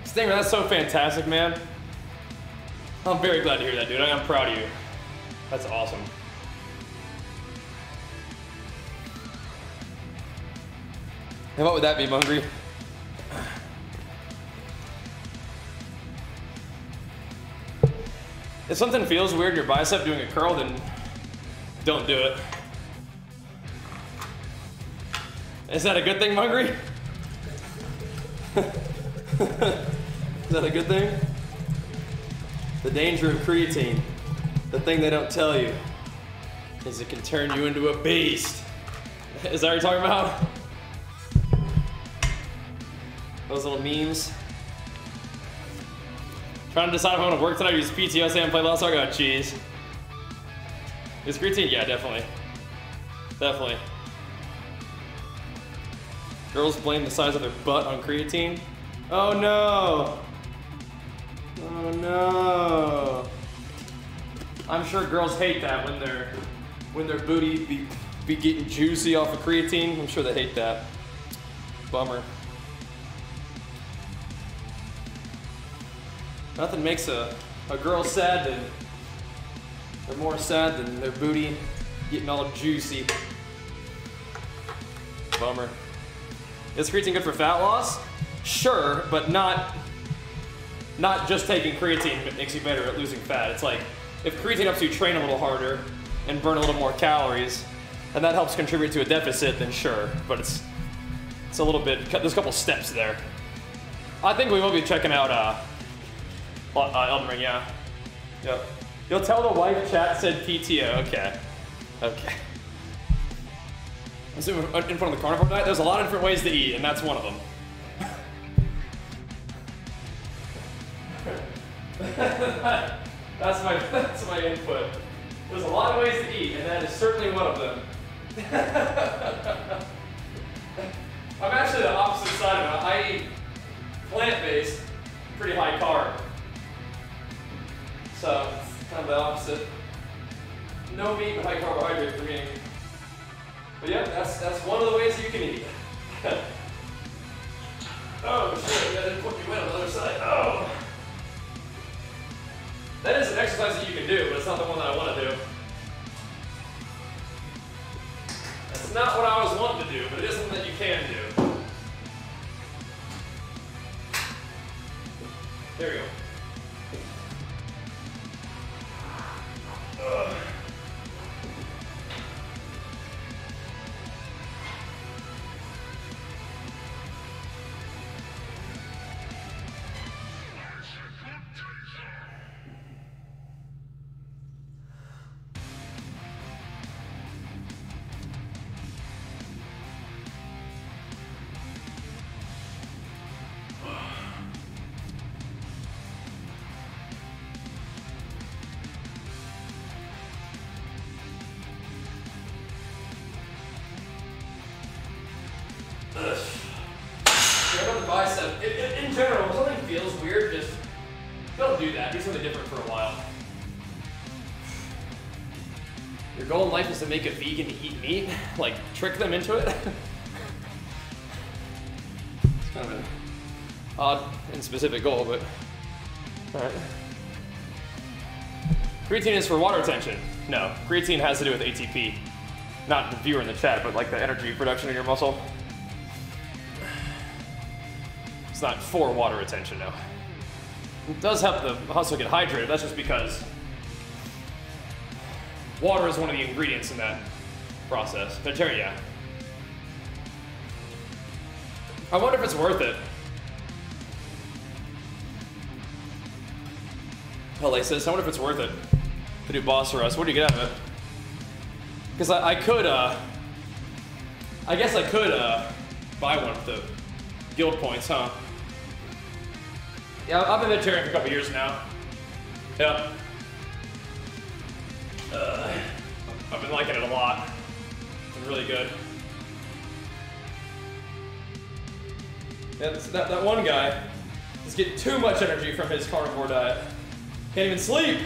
Stinger, that's so fantastic, man. I'm very glad to hear that, dude. I'm proud of you. That's awesome. And what would that be, Mungry? If something feels weird in your bicep doing a curl, then don't do it. Is that a good thing, Mungry? Is that a good thing? The danger of creatine, the thing they don't tell you, is it can turn you into a beast. Is that what you're talking about? Those little memes. Trying to decide if I want to work tonight or use PTO, say and play last. I got cheese. Is creatine? Yeah, definitely. Definitely. Girls blame the size of their butt on creatine. Oh no! Oh no! I'm sure girls hate that when their booty be getting juicy off of creatine. I'm sure they hate that. Bummer. Nothing makes a girl sad than, or more sad than their booty getting all juicy. Bummer. Is creatine good for fat loss? Sure, but not just taking creatine makes you better at losing fat. It's like, if creatine helps you train a little harder and burn a little more calories, and that helps contribute to a deficit, then sure. But it's a little bit, there's a couple steps there. I think we will be checking out Elden Ring, yeah. Yep. You'll tell the wife chat said PTO, okay. Okay. I'm sitting in front of the carnivore diet. There's a lot of different ways to eat, and that's one of them. That's my input. There's a lot of ways to eat, and that is certainly one of them. I'm actually the opposite side of it. I eat plant-based, pretty high carb. So, it's kind of the opposite. No meat but high carbohydrate for me. But yeah, that's one of the ways you can eat. Oh shit, that didn't put me wet on the other side. Oh! That is an exercise that you can do, but it's not the one that I want to do. That's not what I was wanting to do, but it is something that you can do. There we go. Ugh. Bicep. In general, if something feels weird, just don't do that. Do something different for a while. Your goal in life is to make a vegan to eat meat? Like, trick them into it? It's kind of an odd and specific goal, but alright. Creatine is for water retention. No, creatine has to do with ATP. Not the viewer in the chat, but like the energy production in your muscle. It's not for water retention, no. It does help the muscle get hydrated. That's just because water is one of the ingredients in that process. Vegetarian, yeah. I wonder if it's worth it. LA says, I wonder if it's worth it to do Boss or Us. What do you get out of it? Because I could, I guess I could buy one with the guild points, huh? Yeah, I've been vegetarian for a couple years now. Yep. I've been liking it a lot. It's really good. Yeah, that one guy is getting too much energy from his carnivore diet. Can't even sleep.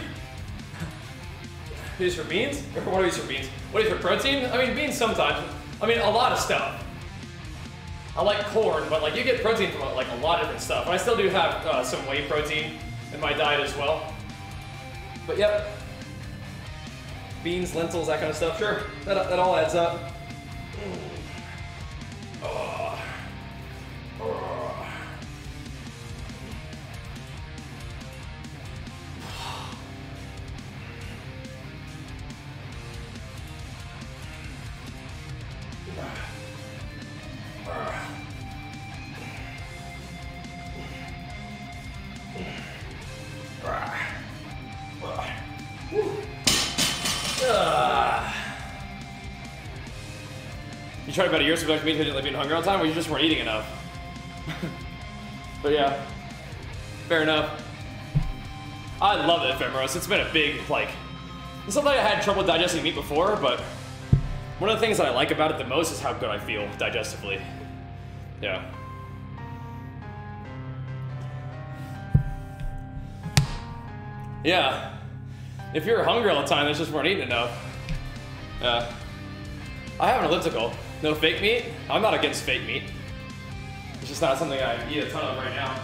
These for beans? Or what are these for beans? What are these for protein? I mean, beans sometimes. I mean, a lot of stuff. I like corn, but like you get protein from like a lot of different stuff. And I still do have some whey protein in my diet as well. But yep. Beans, lentils, that kind of stuff. Sure, that all adds up. Oh. Oh. You tried about a year, so you didn't like being hungry all the time, or you just weren't eating enough? But yeah, fair enough. I love the ephemeros. It's been a big, like, it's something I had trouble digesting meat before, but one of the things that I like about it the most is how good I feel digestively. Yeah. Yeah. If you're hungry all the time, that's just weren't eating enough. Yeah. I have an elliptical. No fake meat. I'm not against fake meat. It's just not something I eat a ton of right now.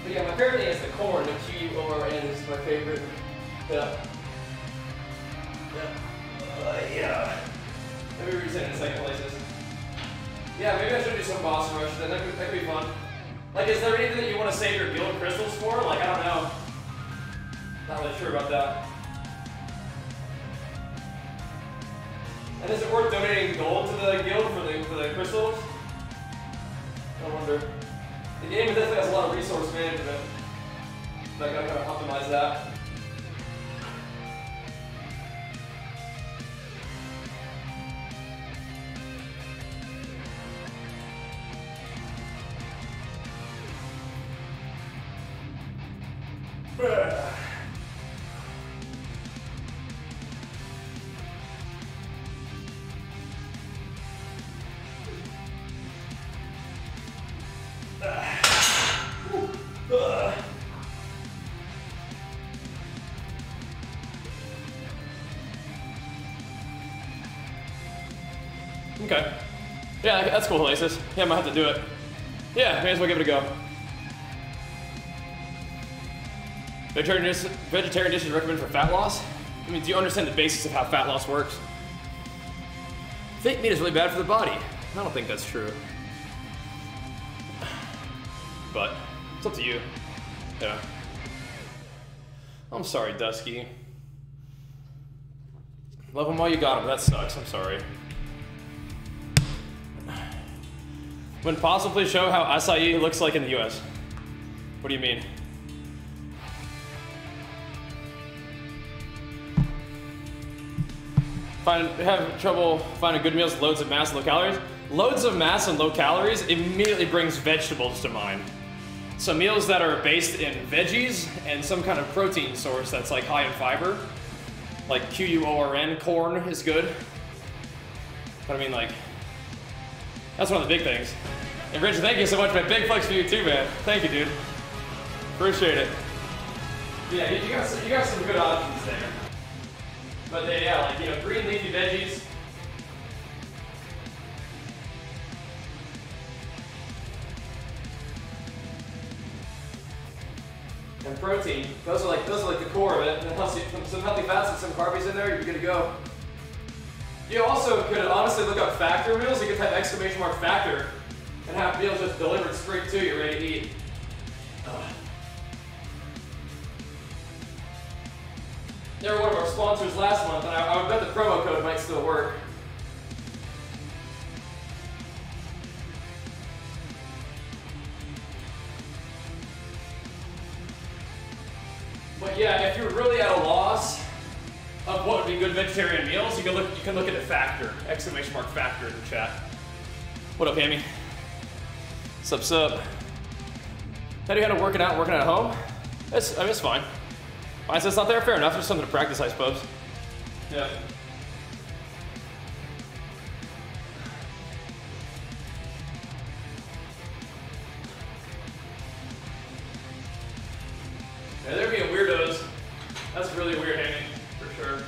But yeah, my favorite thing is the corn. The QUORN is my favorite. Yeah. Yeah. Maybe we're in second places. Yeah, maybe I should do some boss rush then. That could be fun. Like, is there anything that you want to save your guild crystals for? Like, I don't know. Not really sure about that. And is it worth donating gold to the guild for the crystals? I wonder. The game definitely has a lot of resource management. So I gotta kind of optimize that. Okay. Yeah, that's cool, Oasis. Yeah, I might have to do it. Yeah, may as well give it a go. Vegetarian dishes recommended for fat loss? I mean, do you understand the basics of how fat loss works? Fake meat is really bad for the body. I don't think that's true. But it's up to you. Yeah. I'm sorry, Dusky. Love them while you got them. That sucks. I'm sorry. When possible, please show how acai looks like in the US. What do you mean? Have trouble finding good meals with loads of mass and low calories? Loads of mass and low calories immediately brings vegetables to mind. So meals that are based in veggies and some kind of protein source that's like high in fiber, like QUORN, corn is good. But I mean, like, that's one of the big things. And Rich, thank you so much, man. Big flex for you too, man. Thank you, dude. Appreciate it. Yeah, you got some good options there. But they, yeah, like, you know, green leafy veggies. And protein. Those are like the core of it. And some healthy fats and some carbies in there, you're good to go. You also could honestly look up factor meals. You could type ! factor and have meals just delivered straight to you, ready to eat. They were one of our sponsors last month, and I would bet the promo code might still work. But yeah, if you're really at a loss of what would be good vegetarian meals, you can look at a factor, ! factor in the chat. What up, Hammy? Sup? How do you handle working out at home? I mean, it's fine. Why is this not there? Fair enough. Just something to practice, I suppose. Yeah. Yeah, they're being weirdos. That's really weird, Hammy, for sure.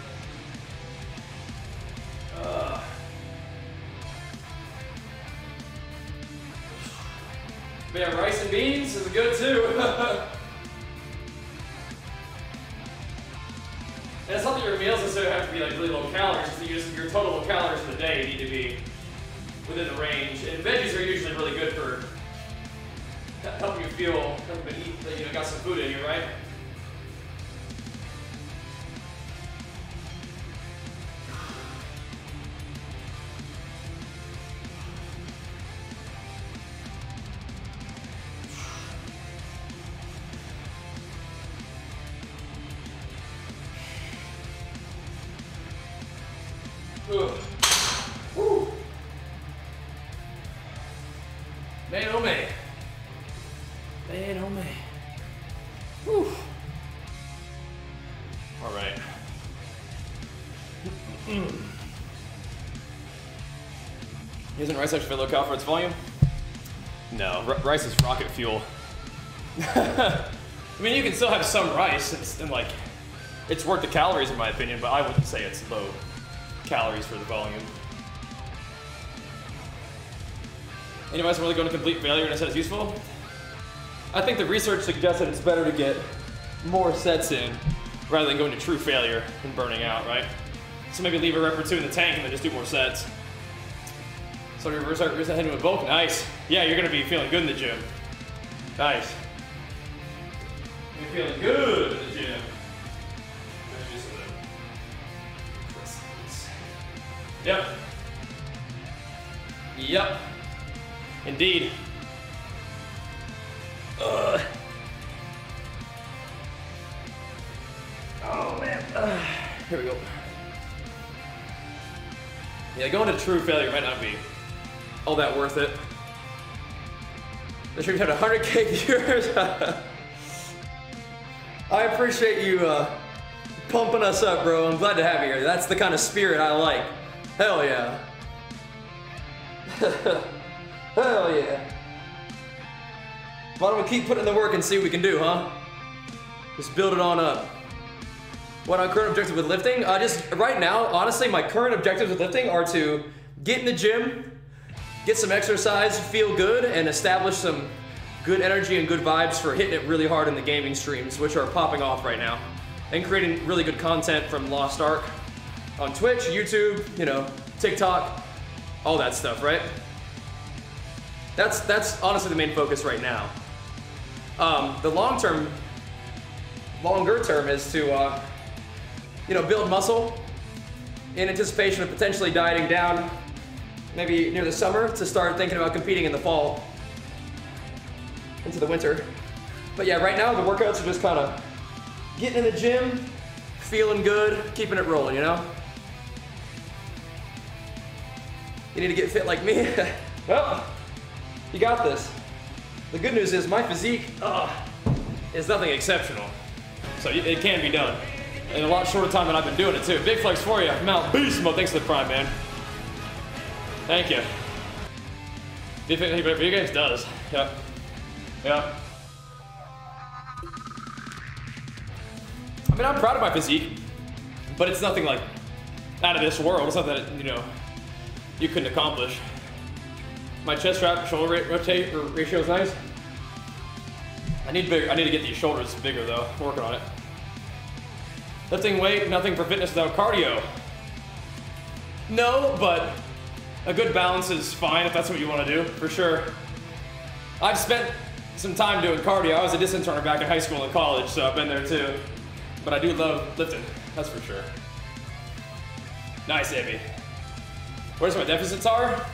But yeah, rice and beans is good too. And it's not that your meals necessarily have to be like really low calories, it's that your total calories for the day need to be within the range. And veggies are usually really good for helping you feel, helping you eat, that you got some food in you, right? Ugh. Woo. Man, oh man. Man, oh man. Whew. All right. Isn't rice actually low cal for its volume? No, rice is rocket fuel. I mean, you can still have some rice, and like, it's worth the calories in my opinion, but I wouldn't say it's low calories for the volume. Anyways, really going to complete failure and I said it's useful? I think the research suggests that it's better to get more sets in rather than going to true failure and burning out, right? So maybe leave a rep or two in the tank and then just do more sets. So reverse head with bulk, nice. Yeah, you're gonna be feeling good in the gym. Nice. You're feeling good in the gym. Yep. Yep. Indeed. Ugh. Oh man. Here we go. Yeah, going to true failure might not be all that worth it. The stream had 100K viewers. I appreciate you pumping us up, bro. I'm glad to have you here. That's the kind of spirit I like. Hell yeah. Hell yeah. Why don't we keep putting in the work and see what we can do, huh? Just build it on up. What are current objectives with lifting? Just right now, honestly, my current objectives with lifting are to get in the gym, get some exercise, feel good, and establish some good energy and good vibes for hitting it really hard in the gaming streams, which are popping off right now. And creating really good content from Lost Ark on Twitch, YouTube, you know, TikTok, all that stuff, right? That's honestly the main focus right now. The longer term is to, you know, build muscle in anticipation of potentially dieting down maybe near the summer to start thinking about competing in the fall into the winter. But yeah, right now the workouts are just kind of getting in the gym, feeling good, keeping it rolling, you know? You need to get fit like me? Well, you got this. The good news is my physique is nothing exceptional. So it can be done. In a lot shorter time than I've been doing it too. Big flex for you. Mount Beast Mode, thanks for the prime, man. Thank you. Video games does. Yep. Yep. I mean, I'm proud of my physique, but it's nothing like out of this world. It's something that, you know, you couldn't accomplish. My chest strap shoulder ratio is nice. I need to get these shoulders bigger though. I'm working on it. Lifting weight, nothing for fitness without cardio. No, but a good balance is fine if that's what you want to do, for sure. I've spent some time doing cardio. I was a distance runner back in high school and college, so I've been there too. But I do love lifting, that's for sure. Nice, Abby. Where's my deficits are?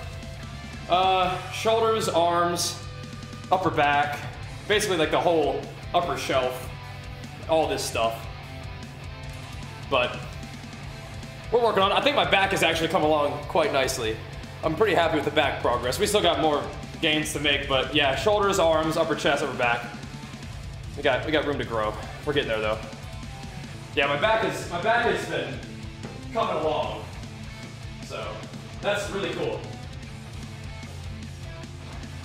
Shoulders, arms, upper back, basically like the whole upper shelf, all this stuff. But we're working on it. I think my back has actually come along quite nicely. I'm pretty happy with the back progress. We still got more gains to make, but yeah, shoulders, arms, upper chest, upper back. We got room to grow. We're getting there though. Yeah, my back has been coming along. So that's really cool.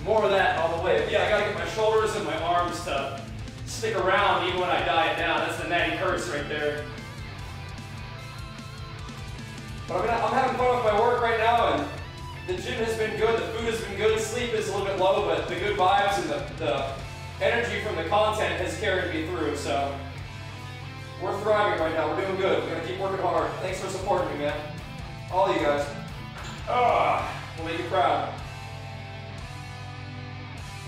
More of that all the way. But yeah, I gotta get my shoulders and my arms to stick around even when I diet down. That's the natty curse right there. But I'm having fun with my work right now, and the gym has been good, the food has been good, sleep is a little bit low, but the good vibes and the energy from the content has carried me through, so we're thriving right now, we're doing good, we're gonna keep working hard. Thanks for supporting me, man. All of you guys. We'll make you proud.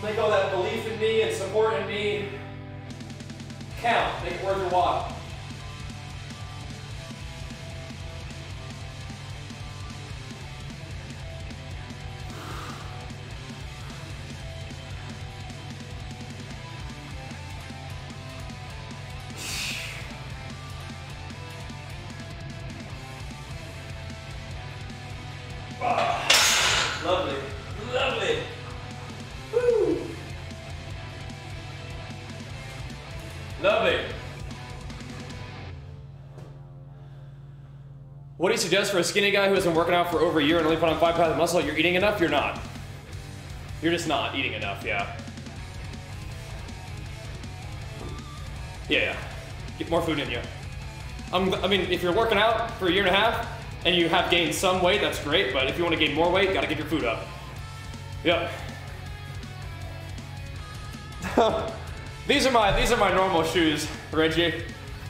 Make all that belief in me and support in me count, make it worth your while. Lovely. Lovely. Woo. Lovely. What do you suggest for a skinny guy who has been working out for over a year and only put on 5 pounds of muscle? You're eating enough? You're not. You're just not eating enough, yeah. Yeah. Get more food in you. I mean, if you're working out for a year and a half and you have gained some weight, that's great, but if you want to gain more weight, you gotta get your food up. Yep. These are my normal shoes, Reggie.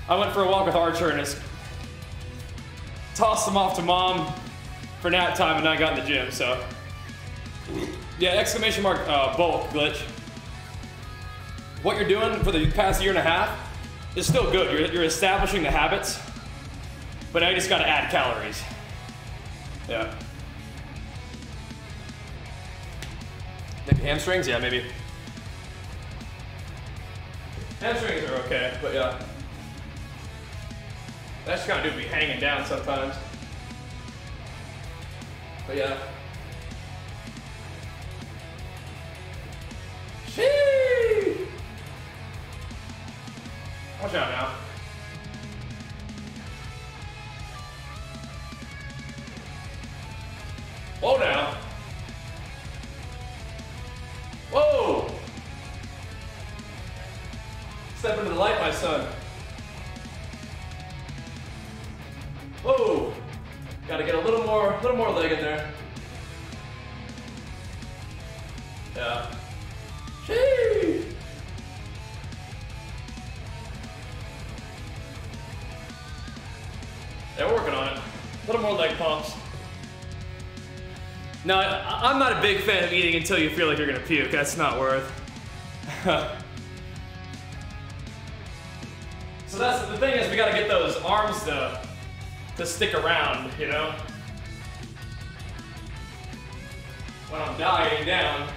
I went for a walk with Archer and just tossed them off to mom for nap time and I got in the gym, so. Yeah, exclamation mark, bulk glitch. What you're doing for the past year and a half is still good. You're establishing the habits, but now you just gotta add calories. Yeah. Maybe hamstrings? Yeah, maybe. Hamstrings are okay, but yeah. That's kind of do be hanging down sometimes. But yeah. Sheesh! Watch out now. Whoa now. Whoa! Step into the light, my son. Whoa! Gotta get a little more leg in there. Yeah. Sheesh! Yeah, we're working on it. A little more leg pumps. No, I'm not a big fan of eating until you feel like you're gonna puke. That's not worth. So that's the thing is we gotta get those arms to stick around, you know? When I'm dieting down.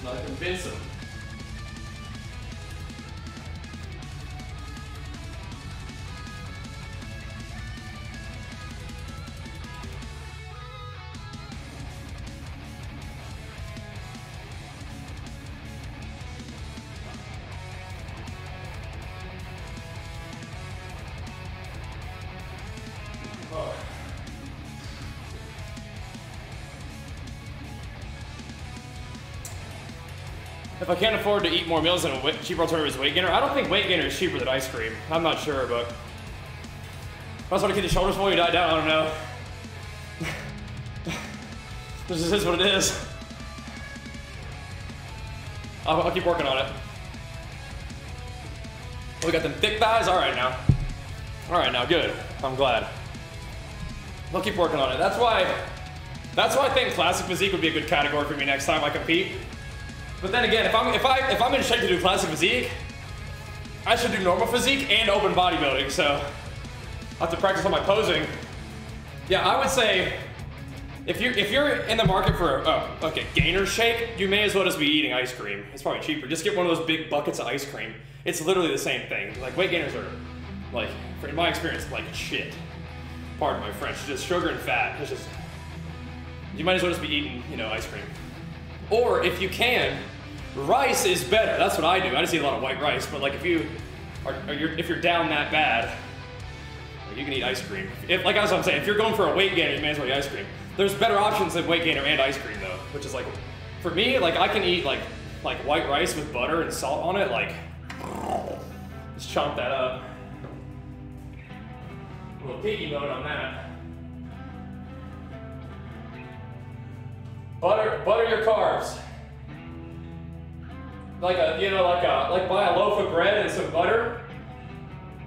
Not convince them. If I can't afford to eat more meals, then a cheaper alternative is weight gainer. I don't think weight gainer is cheaper than ice cream. I'm not sure, but if I just want to keep the shoulders full, you die down, I don't know. This just is what it is. I'll keep working on it. Oh, we got them thick thighs? All right now. All right now, good. I'm glad. I'll keep working on it. That's why I think classic physique would be a good category for me next time I compete. But then again, if I'm in shape to do classic physique, I should do normal physique and open bodybuilding. So I'll have to practice on my posing. Yeah, I would say if you're in the market for a gainer shake, you may as well just be eating ice cream. It's probably cheaper. Just get one of those big buckets of ice cream. It's literally the same thing. Like weight gainers are, like, in my experience, like shit. Pardon my French. Just sugar and fat. It's just, you might as well just be eating, you know, ice cream. Or if you can, rice is better. That's what I do. I just eat a lot of white rice. But like if you're down that bad, you can eat ice cream. Like as I'm saying, if you're going for a weight gainer, you may as well eat ice cream. There's better options than weight gainer and ice cream though, which is like, for me, like I can eat like white rice with butter and salt on it, like just chomp that up. A little piggy mode on that. Butter your carbs. Like buy a loaf of bread and some butter.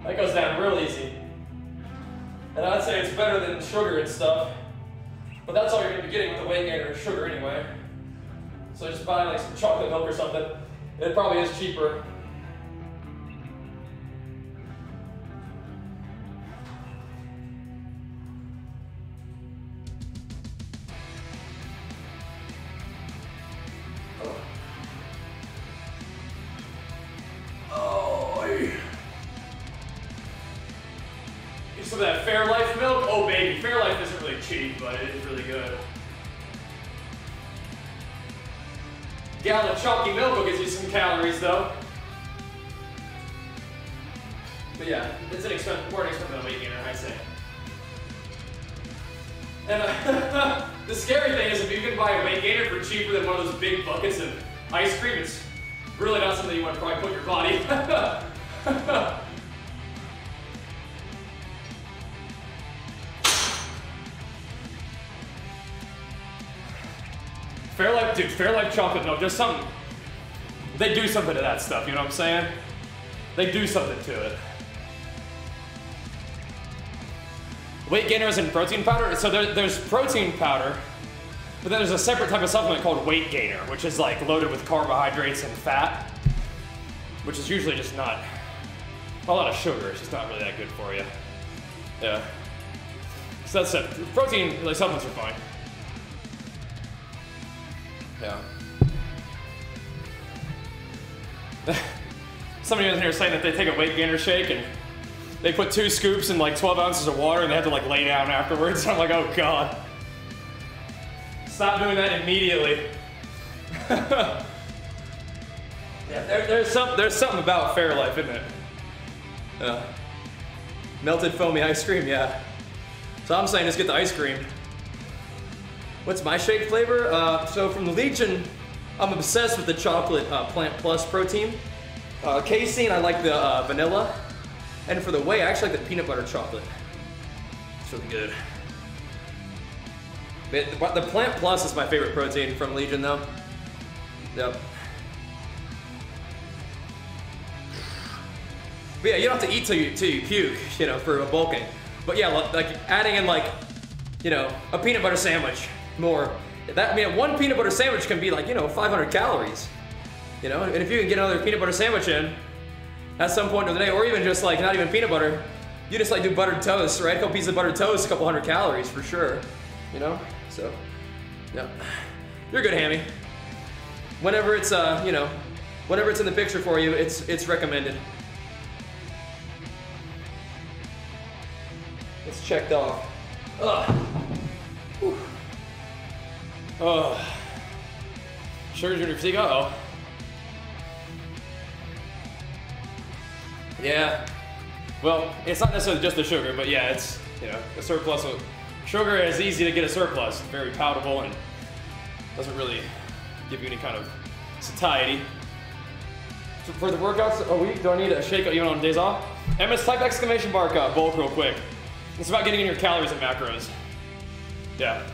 That goes down real easy. And I'd say it's better than sugar and stuff. But that's all you're gonna be getting with the weight gainer is sugar anyway. So just buy like some chocolate milk or something. It probably is cheaper. some of that Fairlife milk. Oh baby, Fairlife isn't really cheap, but it is really good. Gallon of chalky milk will get you some calories though. But yeah, it's an expensive, more expensive than a weight gainer, I say. And the scary thing is if you can buy a weight gainer for cheaper than one of those big buckets of ice cream, it's really not something you want to probably put in your body. Fairlife, dude, Fairlife chocolate milk, there's something, they do something to that stuff, you know what I'm saying? They do something to it. Weight gainers and protein powder, so there's protein powder, but then there's a separate type of supplement called weight gainer, which is like loaded with carbohydrates and fat, which is usually just not, a lot of sugar, it's just not really that good for you. Yeah. So that's it. Protein, like supplements are fine. Yeah. Somebody in here saying that they take a weight gainer shake and they put 2 scoops in like 12 ounces of water and they have to like lay down afterwards. I'm like, oh God. Stop doing that immediately. Yeah, there's something about Fairlife, isn't it? Melted foamy ice cream, yeah. So I'm saying just get the ice cream. What's my shake flavor? So from the Legion, I'm obsessed with the chocolate Plant Plus protein. Casein, I like the vanilla. And for the whey, I actually like the peanut butter chocolate. It's really good. But the Plant Plus is my favorite protein from Legion though. Yep. But yeah, you don't have to eat till you puke, you know, for bulking. But yeah, like adding in like, you know, a peanut butter sandwich more. That, I mean, one peanut butter sandwich can be like, you know, 500 calories. You know, and if you can get another peanut butter sandwich in at some point of the day, or even just like not even peanut butter, you just like do buttered toast, right? A couple pieces of buttered toast, a couple hundred calories for sure. You know, so yeah, you're good, Hammy. Whenever it's you know, whenever it's in the picture for you, it's recommended. It's checked off. Ugh. Whew. Ugh. Sugar junior fatigue. Uh oh. Yeah. Well, it's not necessarily just the sugar, but yeah, it's, you know, a surplus of sugar is easy to get a surplus. It's very palatable and doesn't really give you any kind of satiety. So for the workouts a week, do I need a shake even on days off? MS, type exclamation mark bulk real quick. It's about getting in your calories and macros. Yeah.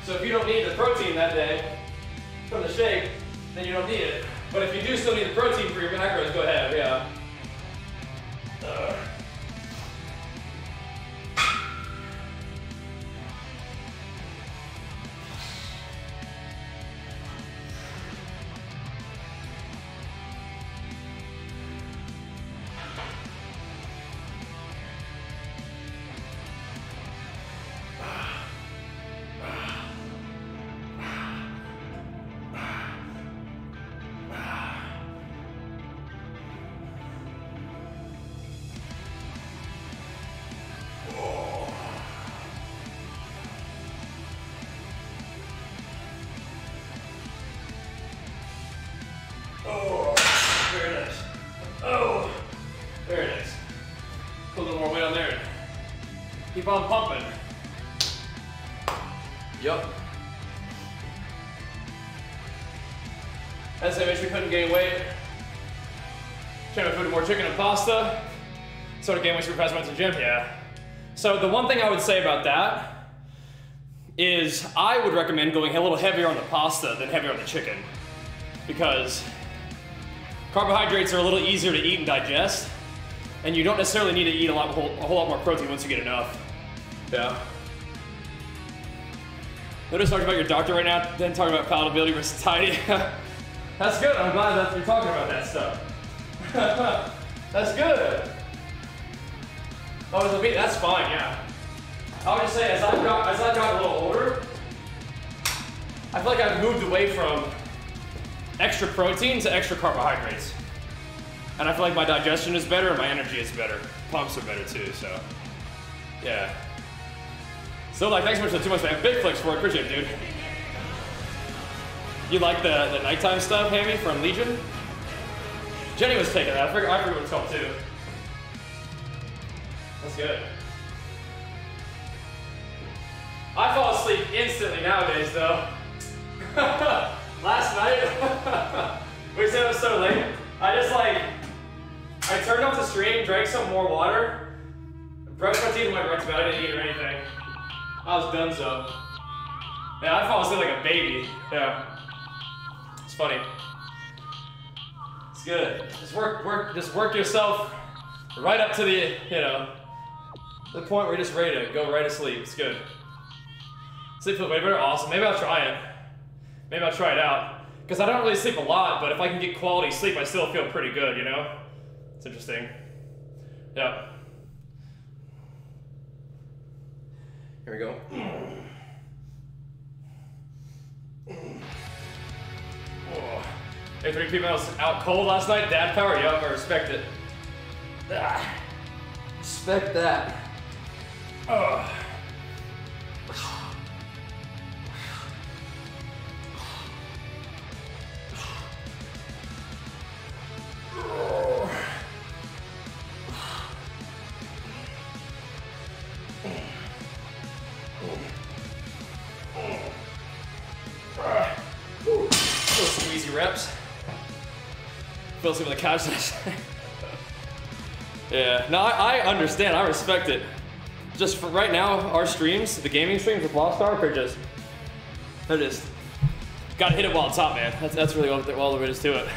So if you don't need the protein that day from the shake, then you don't need it. But if you do still need the protein for your macros, go ahead, yeah. Keep on pumping. Yup. As I mentioned, we couldn't gain weight. Trying to food more chicken and pasta. Sort of gain weight super fast, went to the gym, yeah. So the one thing I would say about that is I would recommend going a little heavier on the pasta than heavier on the chicken. Because carbohydrates are a little easier to eat and digest, and you don't necessarily need to eat a whole lot more protein once you get enough. Yeah. Notice talking about your doctor right now, then talking about palatability versus satiety. That's good. I'm glad that you're talking about that stuff. That's good. Oh, that's fine. Yeah. I would just say as I've got a little older, I feel like I've moved away from extra protein to extra carbohydrates. And I feel like my digestion is better and my energy is better. Pumps are better too, so. Yeah. So like, thanks so much for the 2 months, man. Big flex for it, appreciate it, dude. You like the nighttime stuff, Hammy, from Legion? Jenny was taking that. I forget what it's called too. That's good. I fall asleep instantly nowadays, though. Last night, we said it was so late. I turned off the stream, drank some more water, brushed my teeth, and went right to bed. I didn't eat or anything. I was donezo. Yeah, I fall asleep like a baby. Yeah. It's funny. It's good. Just work yourself right up to the, the point where you're just ready to go right to sleep. It's good. Sleep feels way better, awesome. Maybe I'll try it. Maybe I'll try it out. Because I don't really sleep a lot, but if I can get quality sleep, I still feel pretty good, It's interesting. Yep. Here we go. Oh. Hey, 3 people was out cold last night. Dad power, yup, I respect it. Respect that. Oh. Some easy reps. Fell asleep on the couch last night. Yeah, no, I understand, I respect it. Just for right now, our streams, the gaming streams with Lost Ark are just, gotta hit it while it's hot, man. That's really all there is to it.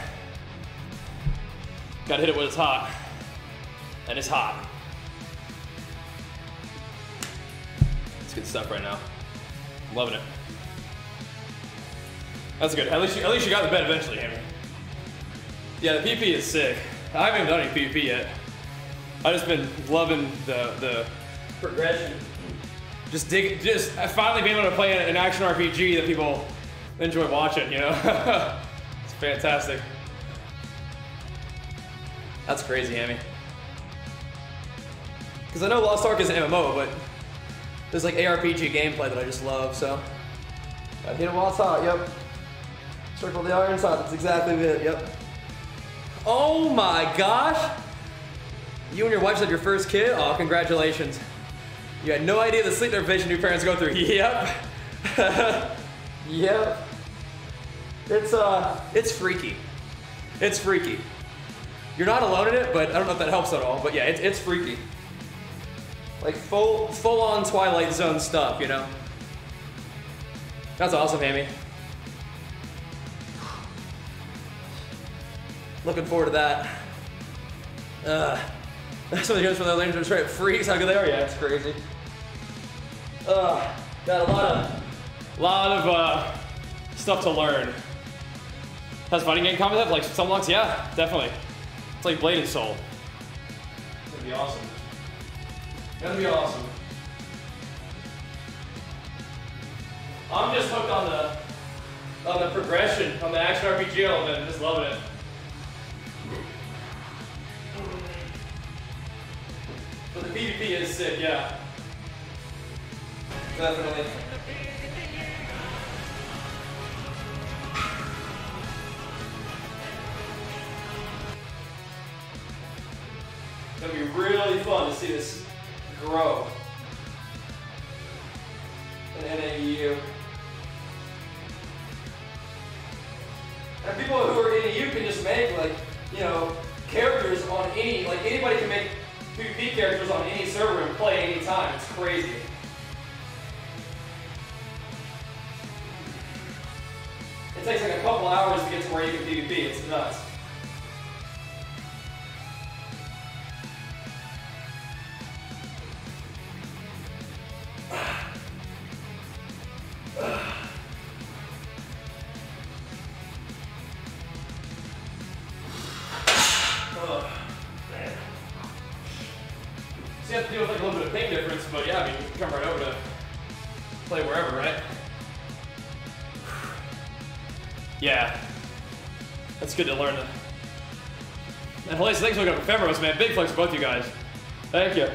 Gotta hit it when it's hot. And it's hot. It's good stuff right now. I'm loving it. That's good. At least you got the bed eventually, Hammer. Yeah, the PP is sick. I haven't even done any PvP yet. I've just been loving the progression. Just finally being able to play an action RPG that people enjoy watching, It's fantastic. That's crazy, Hammy. Because I know Lost Ark is an MMO, but there's like ARPG gameplay that I just love, so. Gotta hit it while it's hot, yep. Circle the iron's hot, that's exactly it, yep. Oh my gosh! You and your wife had your first kid? Oh, congratulations. You had no idea the sleep deprivation new parents go through. Yep. Yep. It's freaky. It's freaky. You're not alone in it, but I don't know if that helps at all, but yeah, it's freaky. Like full on Twilight Zone stuff, That's awesome, Amy. Looking forward to that. Some of the guys from the lanes are straight freaks. How good they are? Yeah, it's crazy. Got a lot of stuff to learn. Has fighting game combat like some locks? Yeah, definitely. It's like Blade and Soul. It's gonna be awesome. Gonna be awesome. I'm just hooked on the progression, on the action RPG element. Just loving it. But the PvP is sick, yeah. Definitely. It's gonna be really fun to see this grow in NAU. And people who are in NAU can just make characters on any, anybody can make PvP characters on any server and play anytime. It's crazy. It takes like a couple hours to get to where you can PvP. It's nuts. So you have to deal with a little bit of ping difference, but yeah, you can come right over to play wherever, right? Yeah. That's good to learn. And Hellacious, thanks for looking up ephemeros, man. Big flex for both you guys. Thank you.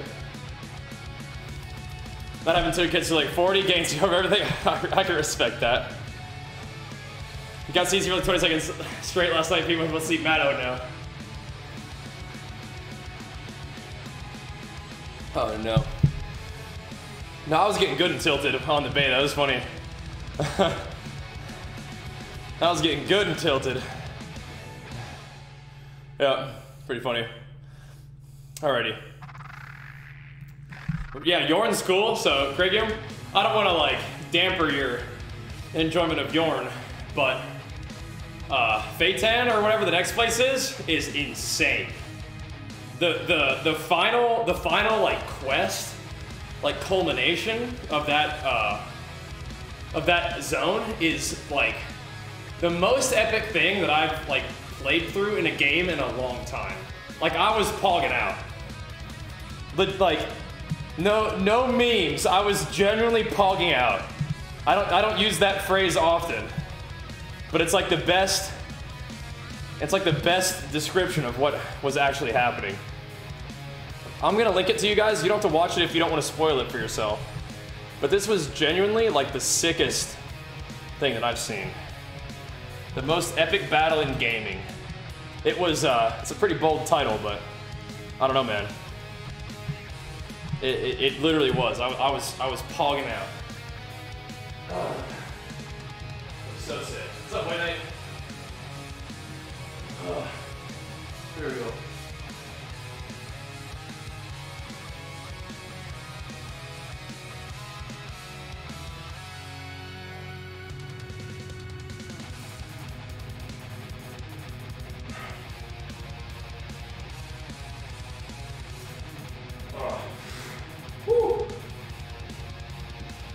Not having 2 kids to like 40 gains over everything. I can respect that. You got CC for like 20 seconds straight last night. People will see Matt out now. Oh no. No, I was getting good and tilted on the beta. That was funny. I was getting good and tilted. Yeah, pretty funny. Alrighty. Yeah, Yorn's cool, so Craigium, I don't want to like damper your enjoyment of Yorn, but Phaeton or whatever the next place is insane. The final like quest, like culmination of that zone is like the most epic thing that I've like played through in a game in a long time. Like I was pogging out. But like no memes. I was genuinely pogging out. I don't use that phrase often. But it's like the best description of what was actually happening. I'm gonna link it to you guys. You don't have to watch it if you don't want to spoil it for yourself. But this was genuinely like the sickest thing that I've seen. The most epic battle in gaming. It was, it's a pretty bold title, but I don't know, man. It literally was. I was pogging out. Oh. So sick. What's up, White Knight? Oh. Here we go.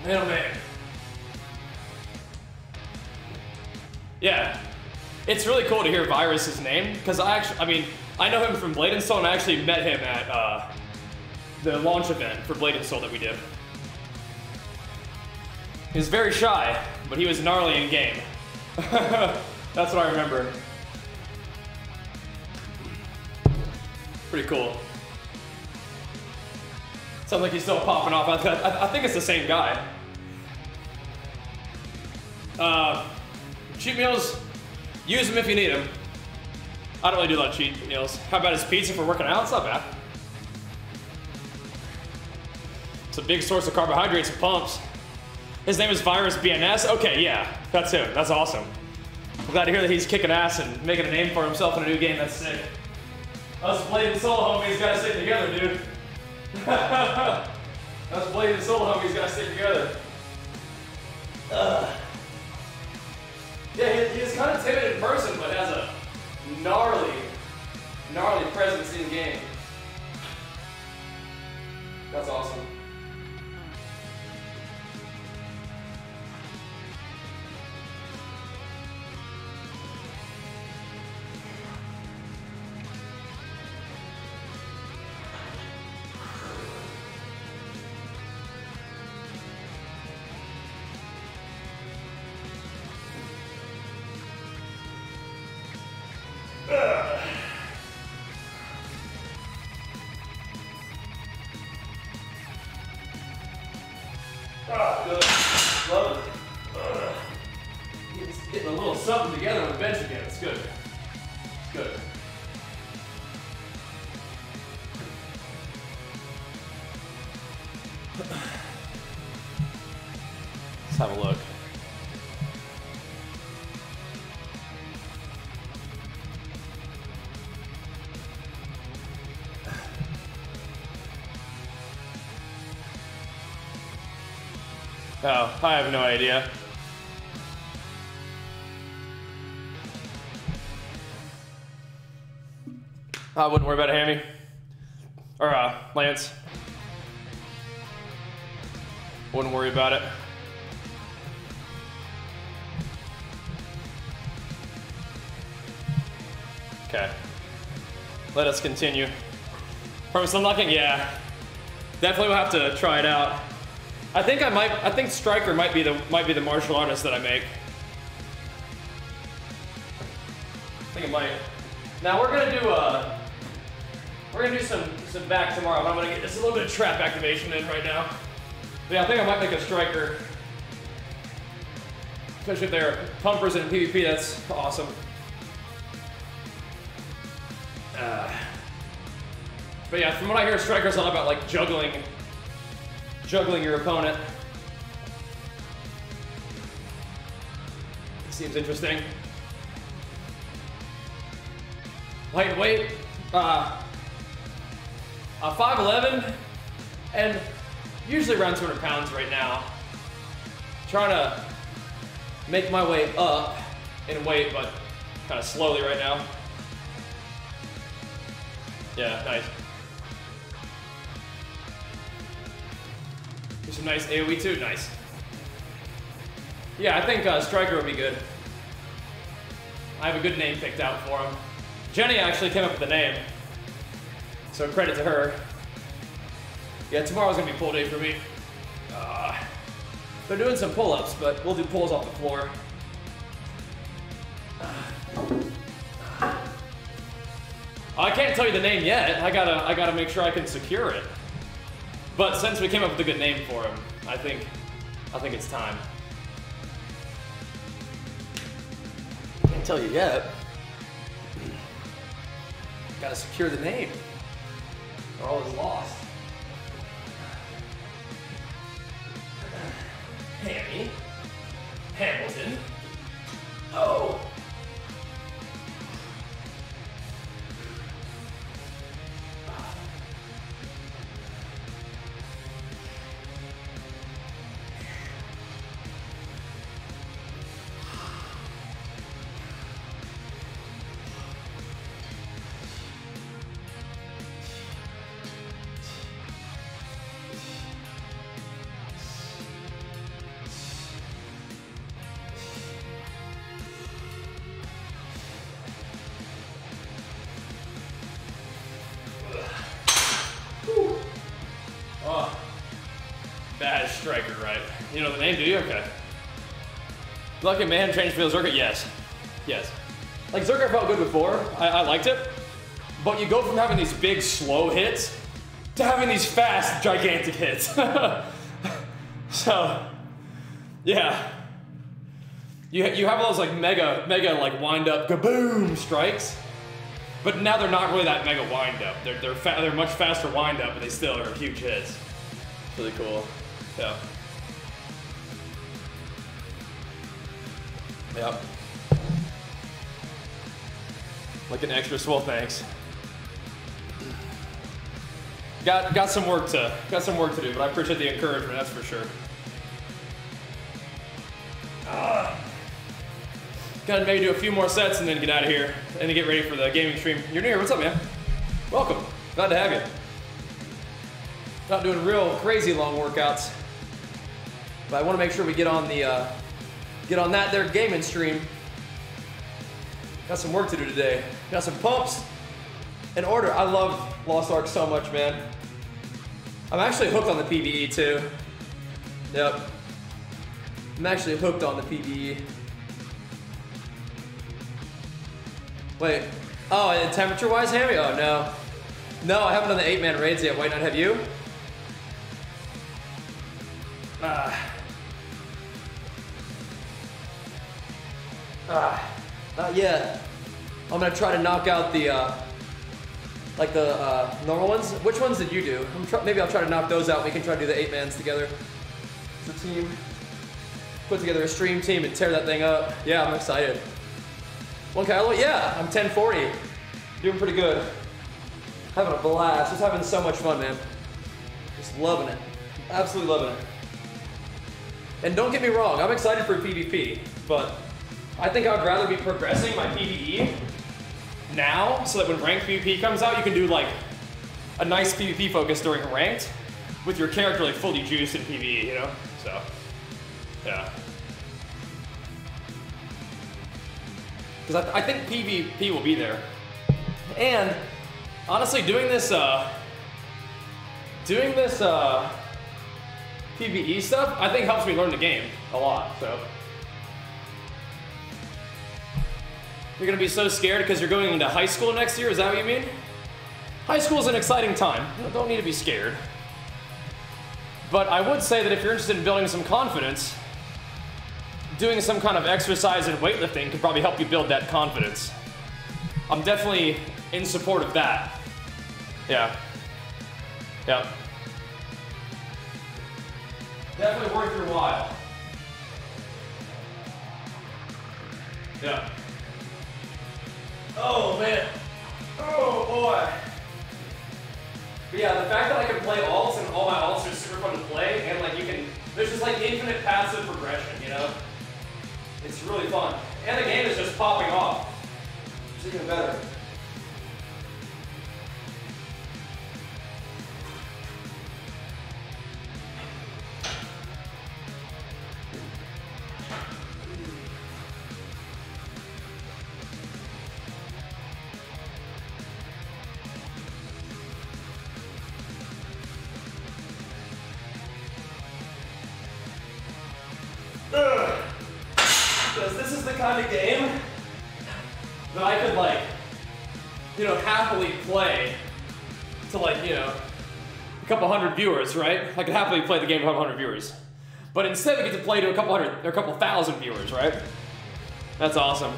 Man, oh man. Yeah, it's really cool to hear Virus's name, because I know him from Blade and Soul, and I actually met him at the launch event for Blade and Soul that we did. He was very shy, but he was gnarly in game. That's what I remember. Pretty cool. Sounds like he's still popping off. I think it's the same guy. Cheat meals, use them if you need them. I don't really do a lot of cheat meals. How about his pizza for working out? It's not bad. It's a big source of carbohydrates and pumps. His name is Virus BNS. Okay, yeah, that's him. That's awesome. I'm glad to hear that he's kicking ass and making a name for himself in a new game. That's sick. Us Blade and Soul homies gotta stick together, dude. Us Blade and Soul homies gotta stick together. Yeah, he's kind of timid in person, but has a gnarly presence in game. That's awesome. Good. Love it. Getting a little something together on the bench again. It's good. It's good. Let's have a look. Oh, I have no idea. I wouldn't worry about it, Hammy. Or, Lance. Wouldn't worry about it. Okay. Let us continue. Purpose unlocking? Yeah. Definitely will have to try it out. I think Striker might be the martial artist that I make. I think it might. Now we're gonna do We're gonna do some back tomorrow, but I'm gonna get just a little bit of trap activation in right now. But yeah, I think I might make a striker. Especially if they're pumpers in PvP, that's awesome. But yeah, from what I hear, striker's all about like juggling your opponent. Seems interesting. Height and weight, 5'11", and usually around 200 pounds right now. Trying to make my way up in weight, but kind of slowly right now. Yeah, nice. Do some nice AoE too, nice. Yeah, I think Striker would be good. I have a good name picked out for him. Jenny actually came up with the name, so credit to her. Yeah, tomorrow's gonna be pull day for me. They're doing some pull-ups, but we'll do pulls off the floor. I can't tell you the name yet. I gotta make sure I can secure it. But since we came up with a good name for him, I think it's time. Can't tell you yet. Gotta secure the name, or all is lost. Hammy. Hamilton. Oh. Bad striker, right? You know the name, do you? Okay. Lucky man, change field Zerka? Yes. Yes. Like, Zerka felt good before. I liked it. But you go from having these big, slow hits to having these fast, gigantic hits. So, yeah. You have all those, like, mega, like, wind-up, kaboom strikes. But now they're not really that mega wind-up. They're much faster wind-up, but they still are huge hits. It's really cool. Yeah. Yep. Like an extra swell, thanks. Got some work to do, but I appreciate the encouragement, that's for sure. Gotta maybe do a few more sets and then get out of here and then get ready for the gaming stream. You're new here, what's up, man? Welcome, glad to have you. Not doing real crazy long workouts, but I want to make sure we get on that there gaming stream. Got some work to do today. Got some pumps in order. I love Lost Ark so much, man. I'm actually hooked on the PvE too. Yep. I'm actually hooked on the PvE. Wait. Oh, and temperature-wise, Hammy? Oh, no. No, I haven't done the 8-man raids yet. Why not have you? Not yet. I'm gonna try to knock out the, normal ones. Which ones did you do? Maybe I'll try to knock those out. We can try to do the 8-mans together. As a team. Put together a stream team and tear that thing up. Yeah, I'm excited. 1K, yeah, I'm 1040. Doing pretty good. Having a blast. Just having so much fun, man. Just loving it. Absolutely loving it. And don't get me wrong, I'm excited for PvP, but I think I'd rather be progressing my PvE now so that when ranked PvP comes out, you can do like a nice PvP focus during ranked with your character like fully juiced in PvE, you know? So, yeah. Because I think PvP will be there. And honestly, doing this PvE stuff, I think helps me learn the game a lot, so. You're gonna be so scared because you're going into high school next year, is that what you mean? High school is an exciting time. You don't need to be scared. But I would say that if you're interested in building some confidence, doing some kind of exercise and weightlifting could probably help you build that confidence. I'm definitely in support of that. Yeah. Yeah. Definitely worth your while. Yeah. Oh, man. Oh, boy. But yeah, the fact that I can play alts and all my alts are super fun to play, and like there's just like infinite passive progression, you know? It's really fun. And the game is just popping off. It's even better. Because this is the kind of game that I could like, you know, happily play to like, you know, a couple hundred viewers, right? I could happily play the game to a couple hundred viewers. But instead we get to play to a couple hundred, or a couple thousand viewers, right? That's awesome.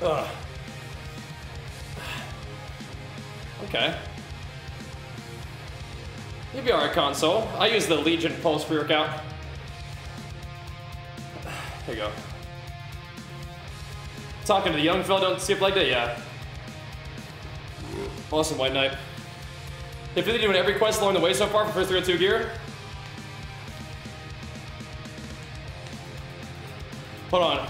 Ugh. Okay. You'd be alright, console. I use the Legion Pulse pre-workout. There you go. Talking to the young fella, don't skip like that? Yeah. Awesome, White Knight. If you're doing every quest along the way so far for first 302 gear? Hold on.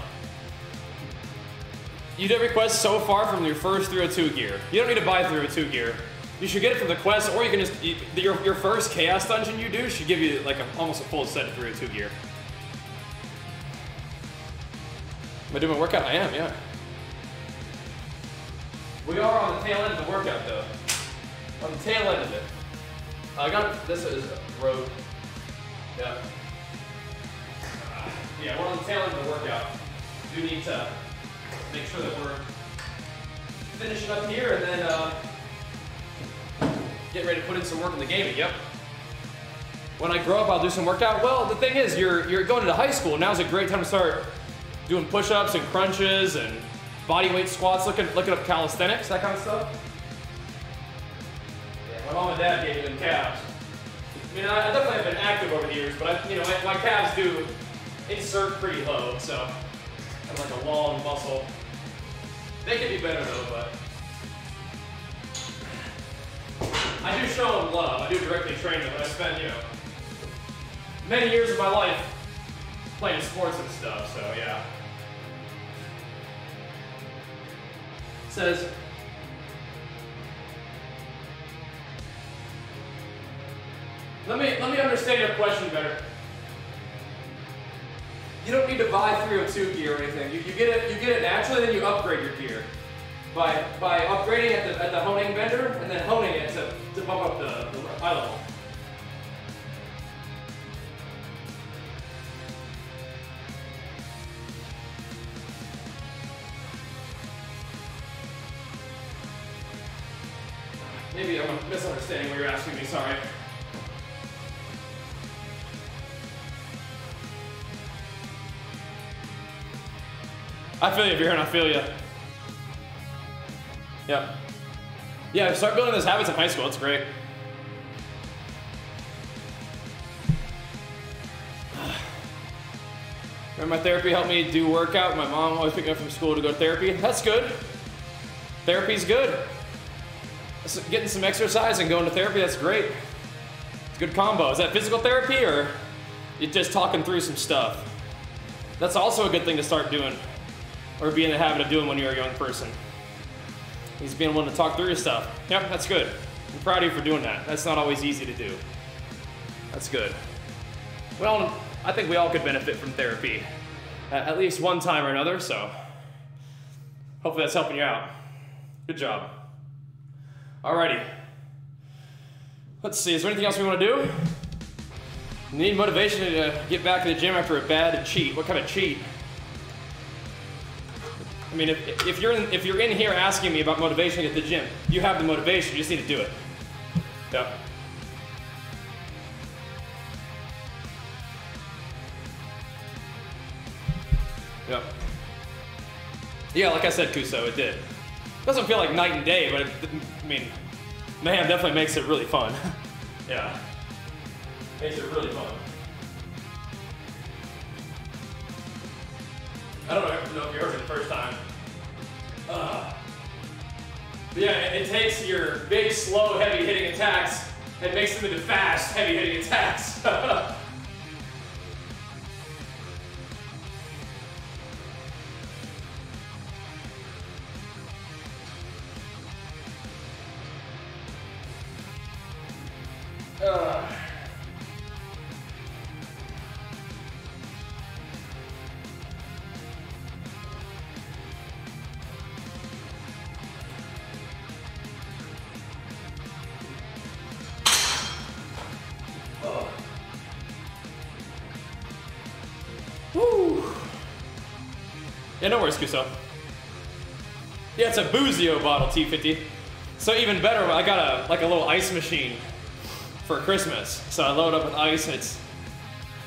You did every quest so far from your first 302 gear. You don't need to buy 302 gear. You should get it from the quest, or you can just, your first Chaos Dungeon you do should give you like almost a full set of 302 gear. Am I doing my workout? I am, yeah. We are on the tail end of the workout though. On the tail end of it. I got, this is road. Yeah. Yeah, we're on the tail end of the workout. We do need to make sure that we're finishing up here and then, get ready to put in some work in the gaming, yep. When I grow up, I'll do some workout. Well, the thing is, you're going into high school. Now's a great time to start doing push-ups and crunches and body weight squats, looking up calisthenics, that kind of stuff. Yeah, my mom and dad gave me them calves. I mean, I definitely have been active over the years, but you know, my calves do insert pretty low, so I'm like a long muscle. They could be better though, but I do show them love. I do directly train them, but I spent, you know, many years of my life playing sports and stuff, so yeah. It says, let me understand your question better. You don't need to buy 302 gear or anything. You get it naturally, then you upgrade your gear. By upgrading at the honing vendor and then honing it to bump up the eye level. Maybe I'm misunderstanding what you're asking me, sorry. I feel you, Bjorn, I feel you. Yeah. Yeah, start building those habits in high school, it's great. Remember my therapy helped me do workout. My mom always picked me up from school to go to therapy. That's good. Therapy's good. Getting some exercise and going to therapy, that's great. It's a good combo. Is that physical therapy or you're just talking through some stuff? That's also a good thing to start doing or be in the habit of doing when you're a young person. He's being willing to talk through your stuff. Yep, that's good. I'm proud of you for doing that. That's not always easy to do. That's good. Well, I think we all could benefit from therapy at least one time or another, so hopefully that's helping you out. Good job. Alrighty. Let's see, is there anything else we want to do? Need motivation to get back to the gym after a bad cheat. What kind of cheat? I mean, if you're in here asking me about motivation at the gym, you have the motivation. You just need to do it. Yeah. Yep. Yeah, like I said, Kuso, it did. Doesn't feel like night and day, but I mean, man, definitely makes it really fun. Yeah. Makes it really fun. I don't know if you heard it the first time. But yeah, it takes your big, slow, heavy hitting attacks and makes them into fast, heavy hitting attacks. Woo. Yeah, no worries, Kuso. Yeah, it's a Boozio bottle, T50. So even better, I got a little ice machine for Christmas. So I load up with ice, and it's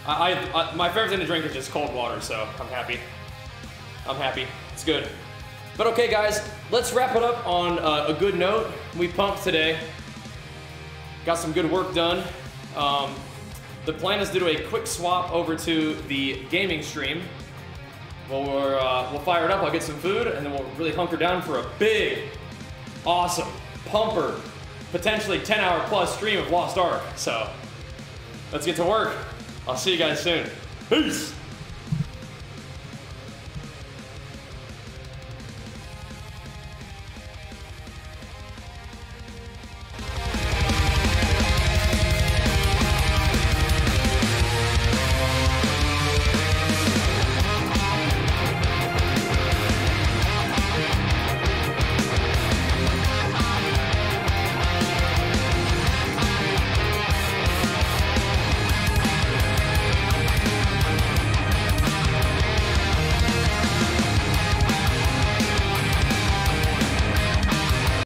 my favorite thing to drink is just cold water. So I'm happy. I'm happy. It's good. But okay, guys, let's wrap it up on a good note. We pumped today. Got some good work done. The plan is to do a quick swap over to the gaming stream. We'll fire it up, I'll get some food, and then we'll really hunker down for a big, awesome, pumper, potentially 10-hour plus stream of Lost Ark. So, let's get to work. I'll see you guys soon. Peace!